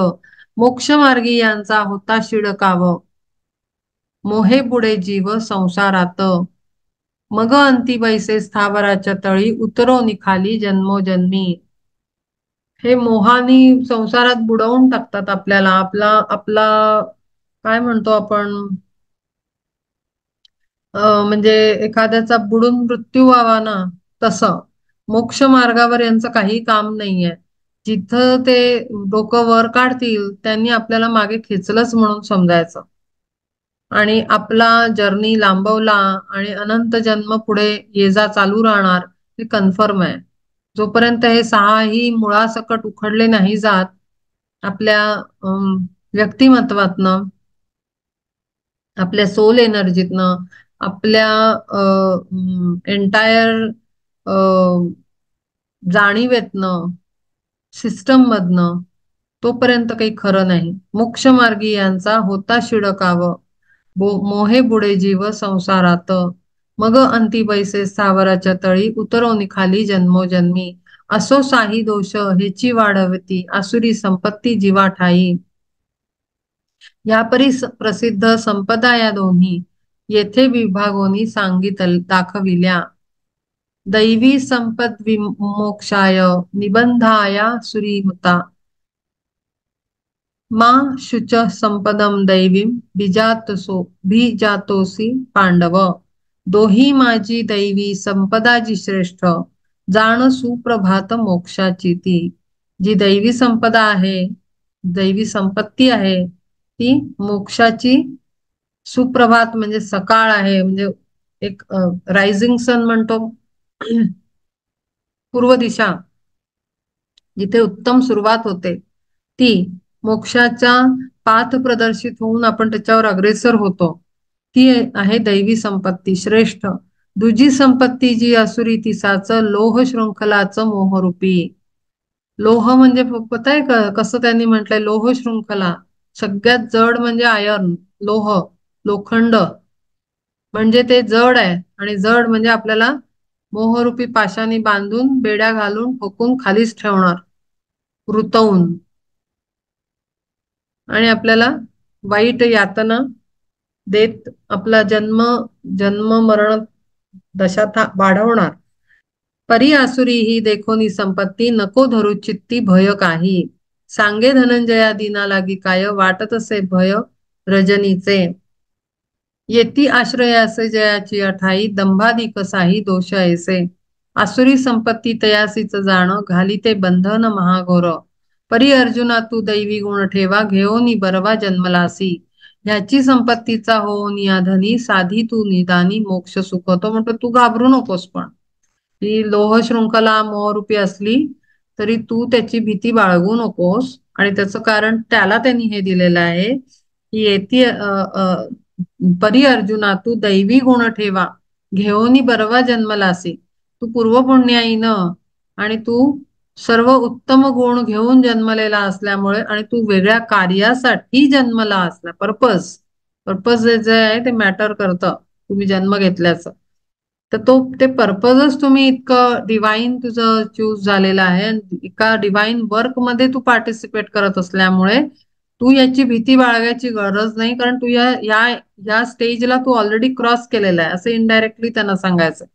मोक्षमार्गी यांचा होता शिडकाव मोहे बुडे जीव संसारात मग अंती बैसे स्थावराच्या तळी उतरो निखाली जन्मोजन्मी हे मोहानी संसारात बुडवून टाकतात आपल्याला आपला आपला काय म्हणतो आपण म्हणजे एखाद्याचा बुडून मृत्यू व्हावा ना तसं मोक्ष मार्गावर यांचं काही काम नाहीये जिथं ते डोकं वर काढतील त्यांनी आपल्याला मागे खेचलंच म्हणून समजायचं आणि आपला जर्नी लांबवला आणि अनंत जन्म पुढे ये जा चालू राहणार हे कन्फर्म आहे जोपर्यंत हे सहाही मुळासकट उखडले नाही जात आपल्या व्यक्तिमत्वातनं आपल्या सोल एनर्जीतनं आपल्या एंटायर जाणीवेतनं सिस्टम मधनं तोपर्यंत काही खरं नाही मोक्षमार्गी यांचा होता शिडकाव मोहे बुडे जीव संसारात मग अंती बैसे स्थावराच्या तळी उतरवणी खाली जन्मोजन्मी असो साही दोष हेची वाढवती आसुरी संपत्ती जीवा ठाई यापरी प्रसिद्ध संपदा या दोन्ही येथे विभागोनी सांगित दाखविल्या दैवी संपद विमोक्षाय निबंधाया सुरीमता मा शुच संपदम दैवीम बीजातोसी पांडव दोही माझी दैवी संपदा जी श्रेष्ठ जाण सुप्रभात मोक्षाची ती जी दैवी संपदा आहे दैवी संपत्ती आहे ती मोक्षाची सुप्रभात म्हणजे सकाळ आहे म्हणजे एक रायझिंग सन म्हणतो पूर्व दिशा जिथे उत्तम सुरुवात होते ती मोक्षाचा पाथ प्रदर्शित होऊन आपण त्याच्यावर अग्रेसर होतो ती आहे दैवी संपत्ती श्रेष्ठ दुजी संपत्ती जी असुरी तिसाचं लोह शृंखलाचं मोहरूपी लोह म्हणजे पता आहे का कसं त्यांनी म्हटलंय लोह शृंखला सगळ्यात जड म्हणजे आयर्न लोह लोखंड म्हणजे ते जड आहे आणि जड म्हणजे आपल्याला मोहरूपी पाशाने बांधून बेड्या घालून ठोकून खालीच ठेवणार रुतवून आणि आपल्याला वाईट यातना देत आपला जन्म जन्म मरण दशा वाढवणार परी आसुरी ही देखोनी संपत्ती नको धरू चित्ती भय काही सांगे धनंजया दीना लागी काय वाटत असे भय रजनीचे येती आश्रयासे जयाची अठाई दंभादी कसाही दोष ऐसे आसुरी संपत्ती तयासीच जाण घालिते बंधन महाघोर परी अर्जुना तू दैवी गुण ठेवा घेऊनी बरवा जन्मलासी ह्याची संपत्तीचा हो नियाधनी साधी तू निदानी मोक्ष सुख तो म्हणतो तू घाबरू नकोस पण ती लोह शृंखला मोहरूपी असली तरी तू त्याची भीती बाळगू नकोस आणि त्याचं कारण त्याला त्यांनी हे दिलेलं आहे की येती परी अर्जुना तू दैवी गुण ठेवा घेऊनी बरवा जन्मलासी तू पूर्वपुण्याईनं आणि तू सर्व उत्तम गुण घेऊन जन्मलेला असल्यामुळे आणि तू वेगळ्या कार्यासाठी जन्मला असला पर्पज जे आहे ते मॅटर करतं तुम्ही जन्म घेतल्याचं तर तो ते पर्पजच तुम्ही इतकं डिवाइन तुझं चूज झालेलं आहे एका डिवाइन वर्क मध्ये तू पार्टिसिपेट करत असल्यामुळे तू याची भीती बाळगायची गरज नाही कारण तू या स्टेजला तू ऑलरेडी क्रॉस केलेला आहे असं इनडायरेक्टली त्यांना सांगायचं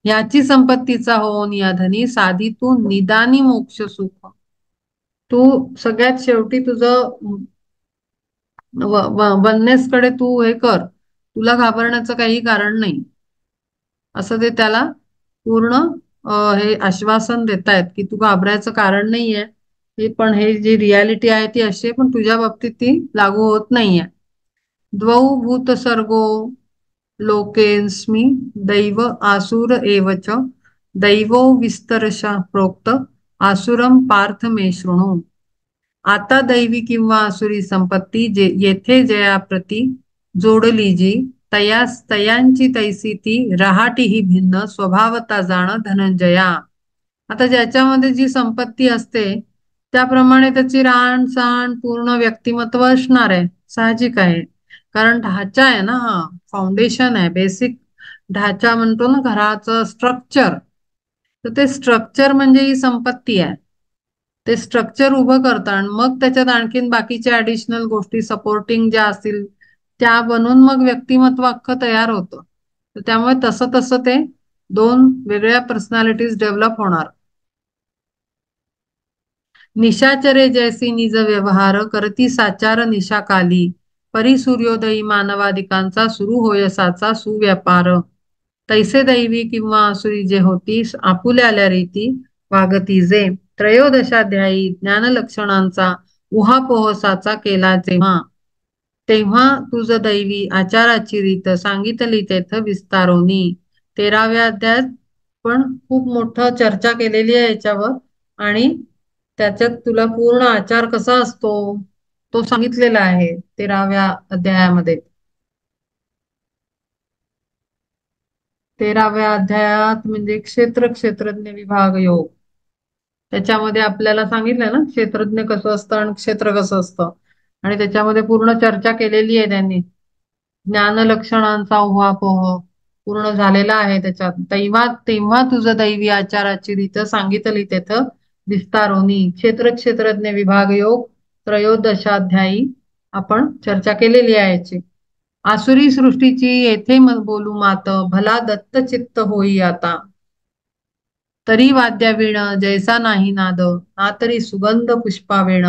याची संपत्तीचा हो नियाधनी साधी तू निदानी मोक्ष सुख तू सगळ्यात शेवटी तुझं वननेसकडे तू हे कर तुला घाबरण्याचं काही कारण नाही असं ते त्याला पूर्ण हे आश्वासन देतायत की तू घाबरायचं कारण नाहीये हे पण हे जी रियालिटी आहे ती अशी आहे पण तुझ्या बाबतीत ती लागू होत नाहीये द्वौ भूत सर्गो लोकेस्मि दैव आसुर एवच दैवो विस्तरशा प्रोक्त आसुरम पार्थ मे शृणु. आता दैवी किंवा आसुरी संपत्ती येथे जयाप्रती जोडली जी, तयास तयांची तैसी ती रहाटीही भिन्न स्वभावता जाण धनंजया. आता ज्याच्यामध्ये जी संपत्ती असते त्याप्रमाणे त्याची राहणसहान पूर्ण व्यक्तिमत्व असणार आहे, साहजिक आहे. कारण ढाचा आहे ना, हा फाउंडेशन आहे, बेसिक ढाचा म्हणतो ना घराचं स्ट्रक्चर. तर ते स्ट्रक्चर म्हणजे ही संपत्ती आहे. ते स्ट्रक्चर उभं करतं आणि मग त्याच्यात आणखीन बाकीच्या ऍडिशनल गोष्टी सपोर्टिंग ज्या असतील त्या बनून मग व्यक्तिमत्व अख्खं तयार होतं. तर त्यामुळे तसं तसं ते दोन वेगळ्या पर्सनॅलिटीज डेव्हलप होणार. निशाचरे जैसी निज व्यवहार करती साचार निशाकाली, परी सूर्योदयी मानवादिकांचा सुरू होयसाचा सुव्यापार. तैसे दैवी किंवा आसुरी जे होतीस आपुल्याल्या रीती वागती जे, त्रयोदशाध्यायी ज्ञानलक्षणांचा उहापोहसाचा केला जेव्हा, तेव्हा तुझ दैवी आचाराची रीत सांगितली तेथ विस्तारोनी. 13व्या अध्यायात पण खूप मोठं चर्चा केलेली आहे याच्यावर आणि त्याच्यात तुला पूर्ण आचार कसा असतो तो सांगितलेला आहे 13व्या अध्यायामध्ये. 13व्या अध्यायात म्हणजे क्षेत्र क्षेत्रज्ञ विभाग योग, त्याच्यामध्ये आपल्याला सांगितलं ना क्षेत्रज्ञ कसं असतं आणि क्षेत्र कसं असतं, आणि त्याच्यामध्ये पूर्ण चर्चा केलेली आहे त्यांनी. ज्ञानलक्षणांचा उहापोह पूर्ण झालेला आहे त्याच्यात. तेव्हा तेव्हा तुझं दैवी आचाराची रीत सांगितली तेथं विस्तारोनी. क्षेत्र क्षेत्रज्ञ विभाग योग त्रयोदशाध्यायी आपण चर्चा केलेली आहे याची. आसुरी सृष्टीची येथे बोलू मात, भला दत्त चित्त होई आता. तरी वाद्या वीण जैसा नाही नाद, ना तरी सुगंध पुष्पा वेण.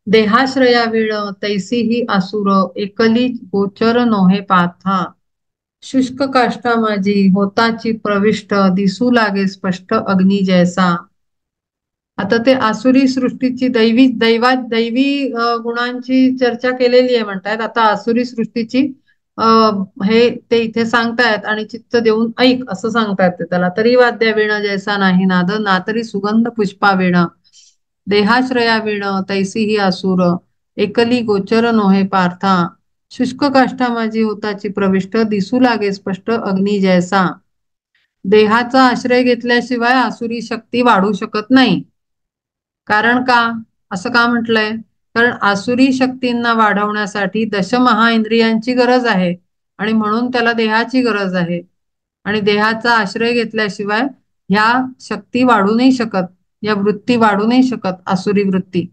देहाश्रया वीण तैसी ही आसुर, एकली गोचर नोहे पाथा. शुष्क काष्टा माझी होताची प्रविष्ट, दिसू लागे स्पष्ट अग्नी जैसा. आता ते आसुरी सृष्टीची दैवी गुणांची चर्चा केलेली आहे म्हणतायत. आता आसुरी सृष्टीची हे ते इथे सांगतायत आणि चित्त देऊन ऐक असं सांगतायत ते त्याला. तरी वाद्या वीण जैसा नाही नाद, ना तरी सुगंध पुष्पा वीण. देहाश्रया वीण तैसी ही आसुर, एकली गोचर नोहे पार्था. शुष्क काष्ठा माझी होताची प्रविष्ट, दिसू लागे स्पष्ट अग्नी जैसा. देहाचा आश्रय घेतल्याशिवाय आसुरी शक्ती वाढू शकत नाही. कारण का असं का म्हटलंय? कारण आसुरी शक्तींना वाढवण्यासाठी दशमहाइंद्रियांची गरज आहे आणि म्हणून त्याला देहाची गरज आहे. आणि देहाचा आश्रय घेतल्याशिवाय ह्या शक्ती वाढू नाही शकत, या वृत्ती वाढू नाही शकत, आसुरी वृत्ती.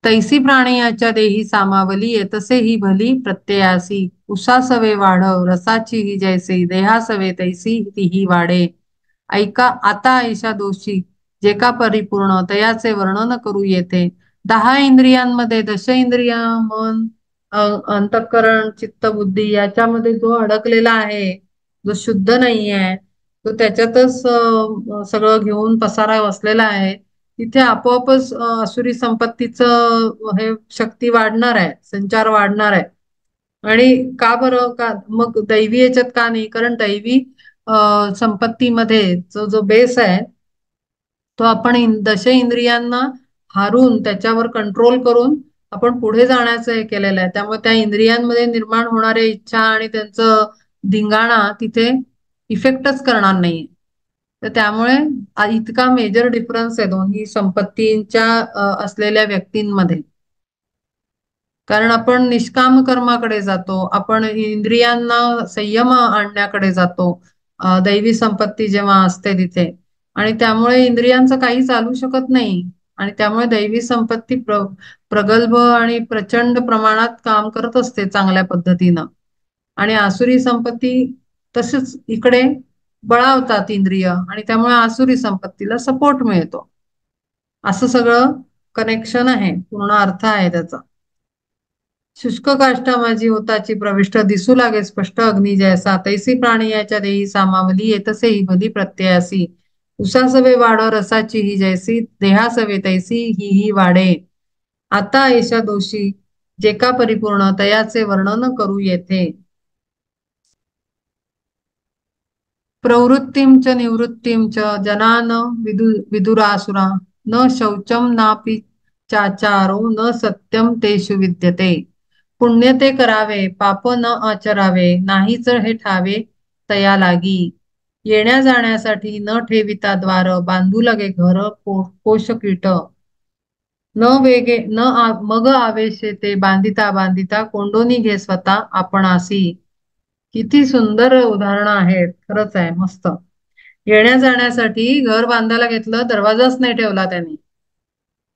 तैसी प्राणियाच्या देही सामावली, येतसे ही भली प्रत्ययासी. उसासवे वाढव रसाची ही जैसी, देहासवे तैसी तीही वाढे. ऐका आता ऐशा दोषी, जे का परिपूर्ण तयाचे वर्णन करू येते. 10 इंद्रियांमध्ये दश इंद्रिय मन अंतःकरण चित्त बुद्धी याच्यामध्ये जो अडकलेला आहे, जो शुद्ध नाही आहे, तो त्याच्यातच सगळं घेऊन पसारा बसलेला आहे, तिथे आपोआपच आसुरी संपत्तीचं हे शक्ती वाढणार आहे, संचार वाढणार आहे. आणि का बरं, का मग दैवी याच्यात का नाही? कारण दैवी संपत्तीमध्ये जो बेस आहे तो आपण दश इंद्रियांना हारून त्याच्यावर कंट्रोल करून आपण पुढे जाण्याचं हे केलेलं आहे. त्यामुळे त्या इंद्रियांमध्ये निर्माण होणाऱ्या इच्छा आणि त्यांचं धिंगाणा तिथे इफेक्टच करणार नाही. तर त्यामुळे इतका मेजर डिफरन्स आहे दोन्ही संपत्तींच्या असलेल्या व्यक्तींमध्ये. कारण आपण निष्काम कर्माकडे जातो, आपण इंद्रियांना संयम आणण्याकडे जातो दैवी संपत्ती जेव्हा असते तिथे. आणि त्यामुळे इंद्रियांचं काही चालू शकत नाही आणि त्यामुळे दैवी संपत्ती प्रगल्भ आणि प्रचंड प्रमाणात काम करत असते चांगल्या पद्धतीनं. आणि आसुरी संपत्ती तसेच इकडे बळावतात इंद्रिय आणि त्यामुळे आसुरी संपत्तीला सपोर्ट मिळतो. असं सगळं कनेक्शन आहे, पूर्ण अर्थ आहे त्याचा. शुष्क काष्ठा माझी होताची प्रविष्ट, दिसू लागे स्पष्ट अग्नी जैसा. तैसी प्राणियाच्या देही सामावली, येतसे ही भली प्रत्ययासी. उसासवे वाढ रसाची ही जैसी, देहासवे तैसी ही वाढे. आता ऐशा दोषी, जे का परिपूर्ण तयाचे वर्णन करू येथे. प्रवृत्तिं च निवृत्तिं च जनान विदुरासुरा न शौचं नापि चाचारो न सत्यम तेषु विद्यते. पुण्य ते करावे पाप न आचरावे नाहीच हे ठावे तया लागी. येण्या जाण्यासाठी न ठेविता द्वार बांधू लगे घर कोश कीट न वेगे मग आवेशे ते बांधिता बांधिता कोंडोनी घे स्वतः आपणासी. किती सुंदर उदाहरणं आहेत. खरंच आहे मस्त. येण्या जाण्यासाठी घर बांधायला घेतलं दरवाजाच नाही ठेवला त्यांनी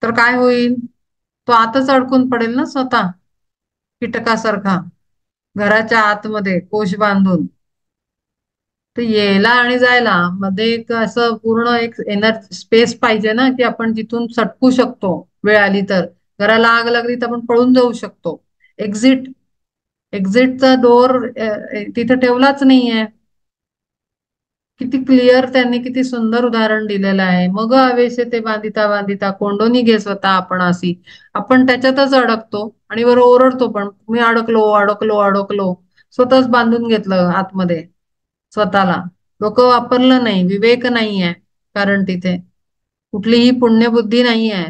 तर काय होईल. तो आतच अडकून पडेल ना स्वतः कीटकासारखा घराच्या आतमध्ये कोश बांधून. तर यायला आणि जायला मध्ये एक असं पूर्ण एक एनर्जी स्पेस पाहिजे ना की आपण जिथून सटकू शकतो वेळ आली तर. घराला आग लागली तर आपण पळून जाऊ शकतो. एक्झिट एक्झिटचा दोर तिथे ठेवलाच नाहीये. किती क्लिअर त्यांनी किती सुंदर उदाहरण दिलेलं आहे. मग आवेश ते बांधिता बांधिता कोंडोनी घे स्वतः आपण अशी. आपण त्याच्यातच अडकतो आणि वर ओरडतो पण मी अडकलो अडकलो अडकलो. स्वतःच बांधून घेतलं आतमध्ये स्वतःला. डोकं वापरलं नाही विवेक नाहीये कारण तिथे कुठलीही पुण्यबुद्धी नाहीये.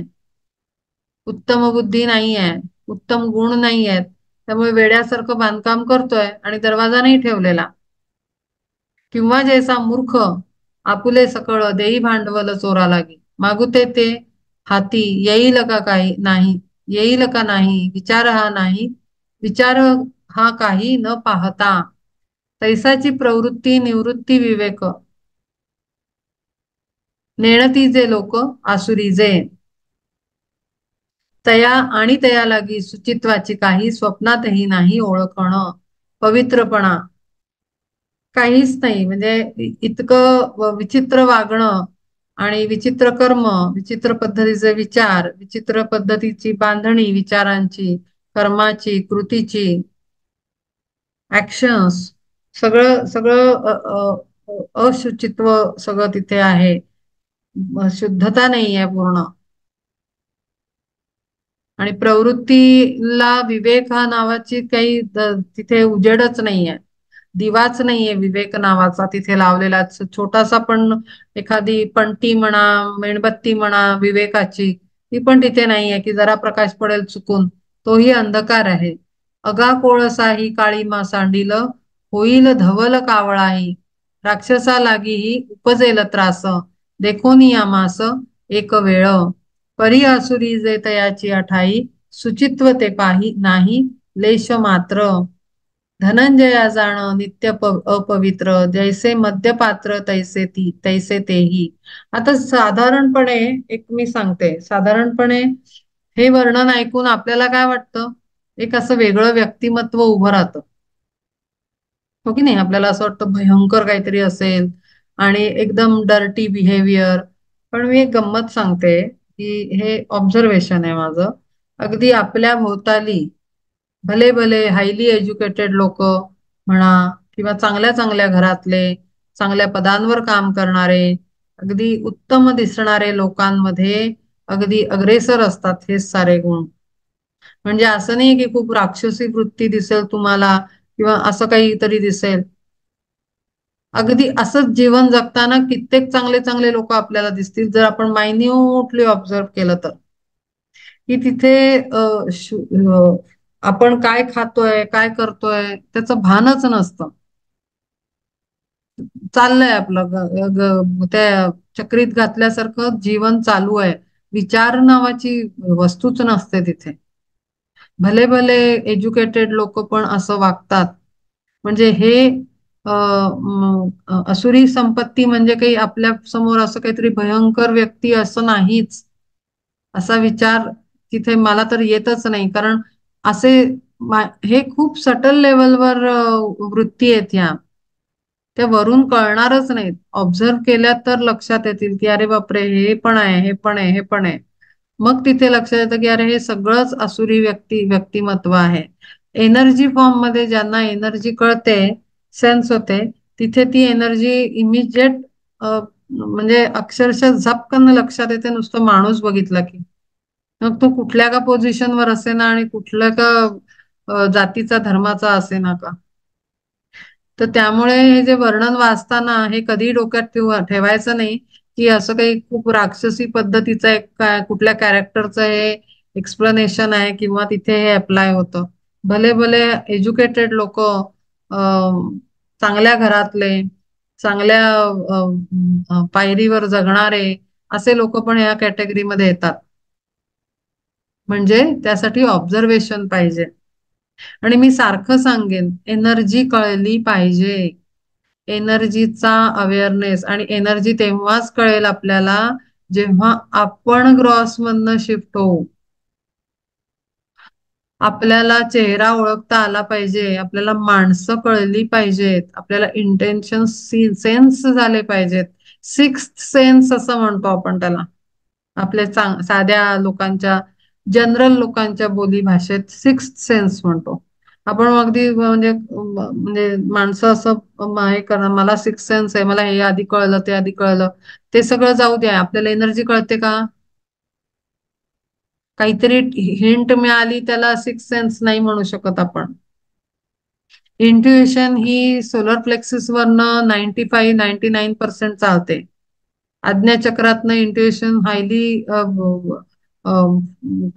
उत्तम बुद्धी नाहीये. उत्तम गुण नाही आहेत. त्यामुळे वेड्यासारखं बांधकाम करतोय आणि दरवाजा नाही ठेवलेला. किंवा जैसा मूर्ख आपुले सकळ देई भांडवल चोरा लागी मागुते ते हाती येईल का काही नाही. येईल का नाही विचार हा नाही. विचार हा काही न पाहता तैसाची प्रवृत्ती निवृत्ती विवेक नेणती जे लोक आसुरी जे. तया आणि तया लागी सुचित्वाची काही स्वप्नातही नाही ओळखणं. पवित्रपणा काहीच नाही म्हणजे इतकं विचित्र वागणं आणि विचित्र कर्म विचित्र पद्धतीचे विचार विचित्र पद्धतीची बांधणी विचारांची कर्माची कृतीची ऍक्शन्स सगळं सगळं अशुचित्व सगळं तिथे आहे. शुद्धता नाही आहे पूर्ण. आणि प्रवृत्तीला विवेक हा नावाची काही तिथे उजेडच नाहीये. दिवाच नाहीये विवेक नावाचा तिथे लावलेला. छोटासा पण एखादी पणती म्हणा मेणबत्ती म्हणा विवेकाची ती पण तिथे नाहीये की जरा प्रकाश पडेल चुकून. तोही अंधकार आहे. अगा कोळसाही काळीमा सांडील होईल धवल कावळाही. राक्षसा लागीही उपजेल त्रास देखोनी आमास एक वेळ. परी आसुरी जे तयाची अठाई सुचित्व ते पाही नाही लेश मात्र. धनंजया जाण नित्य अपवित्र जैसे मद्यपात्र तैसे ती तैसे तेही. आता साधारणपणे एक मी सांगते साधारणपणे हे वर्णन ऐकून आपल्याला काय वाटतं. एक असं वेगळं व्यक्तिमत्व उभं राहतं. हो की नाही. आपल्याला असं वाटतं भयंकर काहीतरी असेल आणि एकदम डर्टी बिहेवियर. पण मी एक गंमत सांगते की हे ऑब्झर्वेशन आहे माझं. अगदी आपल्या भोवताली भले भले हायली एज्युकेटेड लोक म्हणा किंवा चांगल्या चांगल्या घरातले चांगल्या पदांवर काम करणारे अगदी उत्तम दिसणारे लोकांमध्ये अगदी अग्रेसर असतात हे सारे गुण. म्हणजे असं नाही की खूप राक्षसी वृत्ती दिसेल तुम्हाला किंवा असं काहीतरी दिसेल. अगदी असंच जीवन जगताना कित्येक चांगले चांगले लोक आपल्याला दिसतील जर आपण मायन्यूटली ऑब्झर्व केलं तर. की तिथे आपण काय खातोय काय करतोय त्याचं भानच नसतं. चाललंय आपलं त्या चक्रीत घातल्यासारखं जीवन चालू आहे. विचार नावाची वस्तूच नसते तिथे. भले भले एज्युकेटेड लोक पण असं वागतात. म्हणजे हे असुरी संपत्ती म्हणजे काही आपल्या समोर असं काहीतरी भयंकर व्यक्ती असं नाहीच. असा विचार तिथे मला तर येतच नाही. कारण असे हे खूप सटल लेवलवर वृत्ती आहेत ह्या. त्या वरून कळणारच नाहीत. ऑब्झर्व केल्या तर लक्षात येतील की अरे बापरे हे पण आहे हे पण आहे हे पण आहे. मग तिथे लक्षात येतं की अरे हे सगळंच आसुरी व्यक्तिमत्व आहे. एनर्जी फॉर्म मध्ये ज्यांना एनर्जी कळते सेन्स होते तिथे ती एनर्जी इमिजिएट म्हणजे अक्षरशः झपकन लक्षात येते नुसतं माणूस बघितला की. मग तो कुठल्या का पोझिशनवर असे ना आणि कुठल्या का जातीचा धर्माचा असे ना का. तर त्यामुळे हे जे वर्णन वाचताना हे कधी डोक्यात ठेवायचं नाही की असं काही खूप राक्षसी पद्धतीचं एक काय कुठल्या कॅरेक्टरचं हे एक्सप्लेनेशन आहे किंवा तिथे हे अप्लाय होतं. भले भले एज्युकेटेड लोक, चांगल्या घरातले, चांगल्या पायरीवर जगणारे असे लोक पण या कॅटेगरीमध्ये येतात. म्हणजे त्यासाठी ऑब्झर्वेशन पाहिजे. आणि मी सारखं सांगेन, एनर्जी कळली पाहिजे. एनर्जीचा अवेअरनेस आणि एनर्जी तेव्हाच कळेल आपल्याला जेव्हा आपण ग्रॉस मधनं शिफ्ट होऊ. आपल्याला चेहरा ओळखता आला पाहिजे, आपल्याला माणसं कळली पाहिजेत, आपल्याला इंटेन्शन सेन्स झाले पाहिजेत. सिक्स्थ सेन्स असं म्हणतो आपण त्याला, आपल्या साध्या लोकांच्या, जनरल लोकांच्या बोली भाषेत सिक्स्थ सेन्स म्हणतो आपण. अगदी म्हणजे माणसं असं हे करणं, मला सिक्स्थ सेन्स आहे, मला हे आधी कळलं ते आधी कळलं, ते सगळं जाऊ द्या. आपल्याला एनर्जी कळते का? काहीतरी हिंट मिळाली त्याला सिक्स सेन्स नाही म्हणू शकत आपण. इंट्युएशन ही सोलर प्लेक्सिस वरनं 95-99% चालते. आज्ञाचक्रातनं इंट्युएशन हायली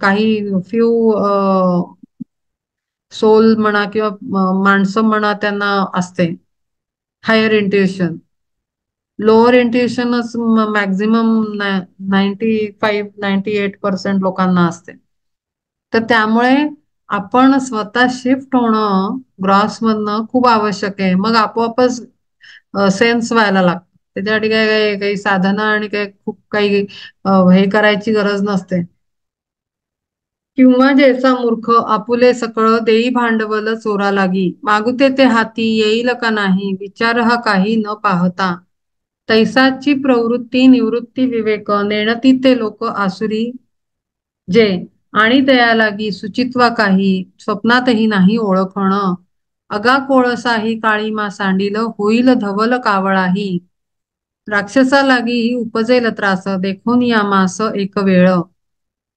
काही फ्यू सोल म्हणा किंवा माणसं म्हणा त्यांना असते हायर इंट्युएशन. लोअर इंट्युएशनच मॅक्झिमम 95-98% लोकांना असते. तर त्यामुळे आपण स्वतः शिफ्ट होणं ग्रॉस मधनं खूप आवश्यक आहे. मग आपोआपच सेन्स व्हायला लागतं. त्याच्यासाठी काय काही काही साधना आणि काही खूप काही हे करायची गरज नसते. किंवा जैसा मूर्ख आपुले सकळ देई भांडवल चोरा लागी, मागुते ते हाती येईल का नाही विचार हा काही न पाहता, तैसाची प्रवृत्ती निवृत्ती विवेक नेणती ते लोक आसुरी जे, आणि दया लागी सुचित्वा काही स्वप्नातही नाही ओळखणं, अगा कोळसाही काळीमा सांडिल होईल धवल कावळाही, राक्षसा लागी ही उपजेल त्रास देखून या मास एक वेळ,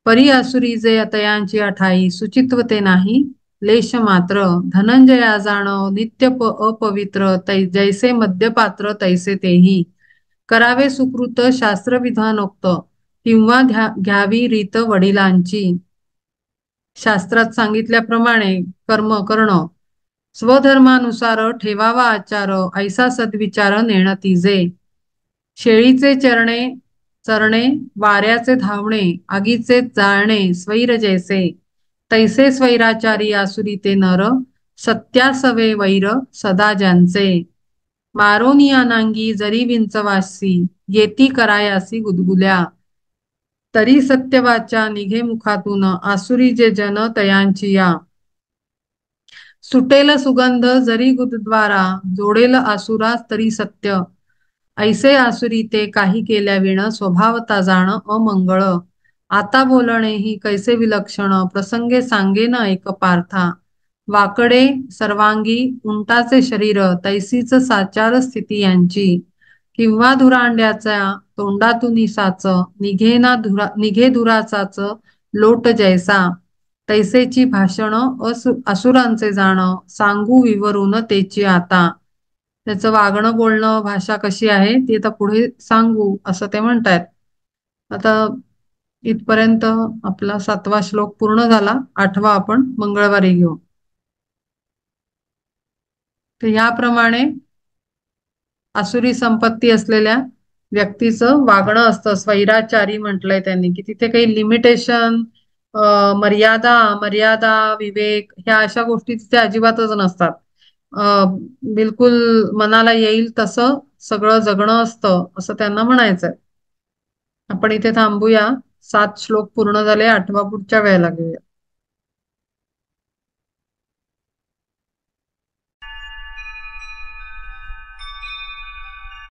परी आसुरी जे अतयांची अठाई सुचित्वते नाही लेश मात्र, धनंजया जाण नित्य अपवित्र जैसे मद्यपात्र तैसे तेही, करावे सुकृत शास्त्रविधानोक्त किंवा घ्यावी रीत वडिलांची, शास्त्रात सांगितल्याप्रमाणे कर्म करणं, स्वधर्मानुसार ठेवावा आचार ऐसा सद्विचार नेणतीजे, शेळीचे चरणे वाऱ्याचे धावणे आगीचे जाळणे स्वैर जैसे, तैसे स्वैराचारी आसुरी ते नर सत्यासवे वैर सदा ज्यांचे, मारोनिया नांगी जरी विंचवासी येती करायासी गुदगुल्या, तरी सत्यवाचा निघे मुखातून आसुरी जे जन तयांची या, सुटेल सुगंध जरी गुदद्वारा जोडेल आसुरा तरी सत्य, ऐसे आसुरी ते काही केल्या विण स्वभावता जाण अमंगळ, आता बोलणे ही कैसे विलक्षण प्रसंगे सांगेन एक पार्था, वाकडे सर्वांगी उंटाचे शरीर तैसीच साचार स्थिती यांची, किंवा धुरांड्याचा तोंडातून साच निघे धुराचाच लोट जैसा, तैसेची भाषण असुरांचे जाण सांगू विवरून तेची आता, त्याचं वागणं बोलणं भाषा कशी आहे ती आता पुढे सांगू असं ते म्हणतायत. आता इथपर्यंत आपला 7वा श्लोक पूर्ण झाला. 8वा आपण मंगळवारी घेऊ. तर याप्रमाणे आसुरी संपत्ती असलेल्या व्यक्तीचं वागणं असतं. स्वैराचारी म्हटलंय त्यांनी की तिथे काही लिमिटेशन, मर्यादा मर्यादा विवेक ह्या अशा गोष्टी तिथे अजिबातच नसतात. बिलकुल मनाला येईल तसं सगळं जगणं असतं असं त्यांना म्हणायचंय. आपण इथे थांबूया. 7 श्लोक पूर्ण झाले. 8वा पुढच्या वेळेला घेऊया.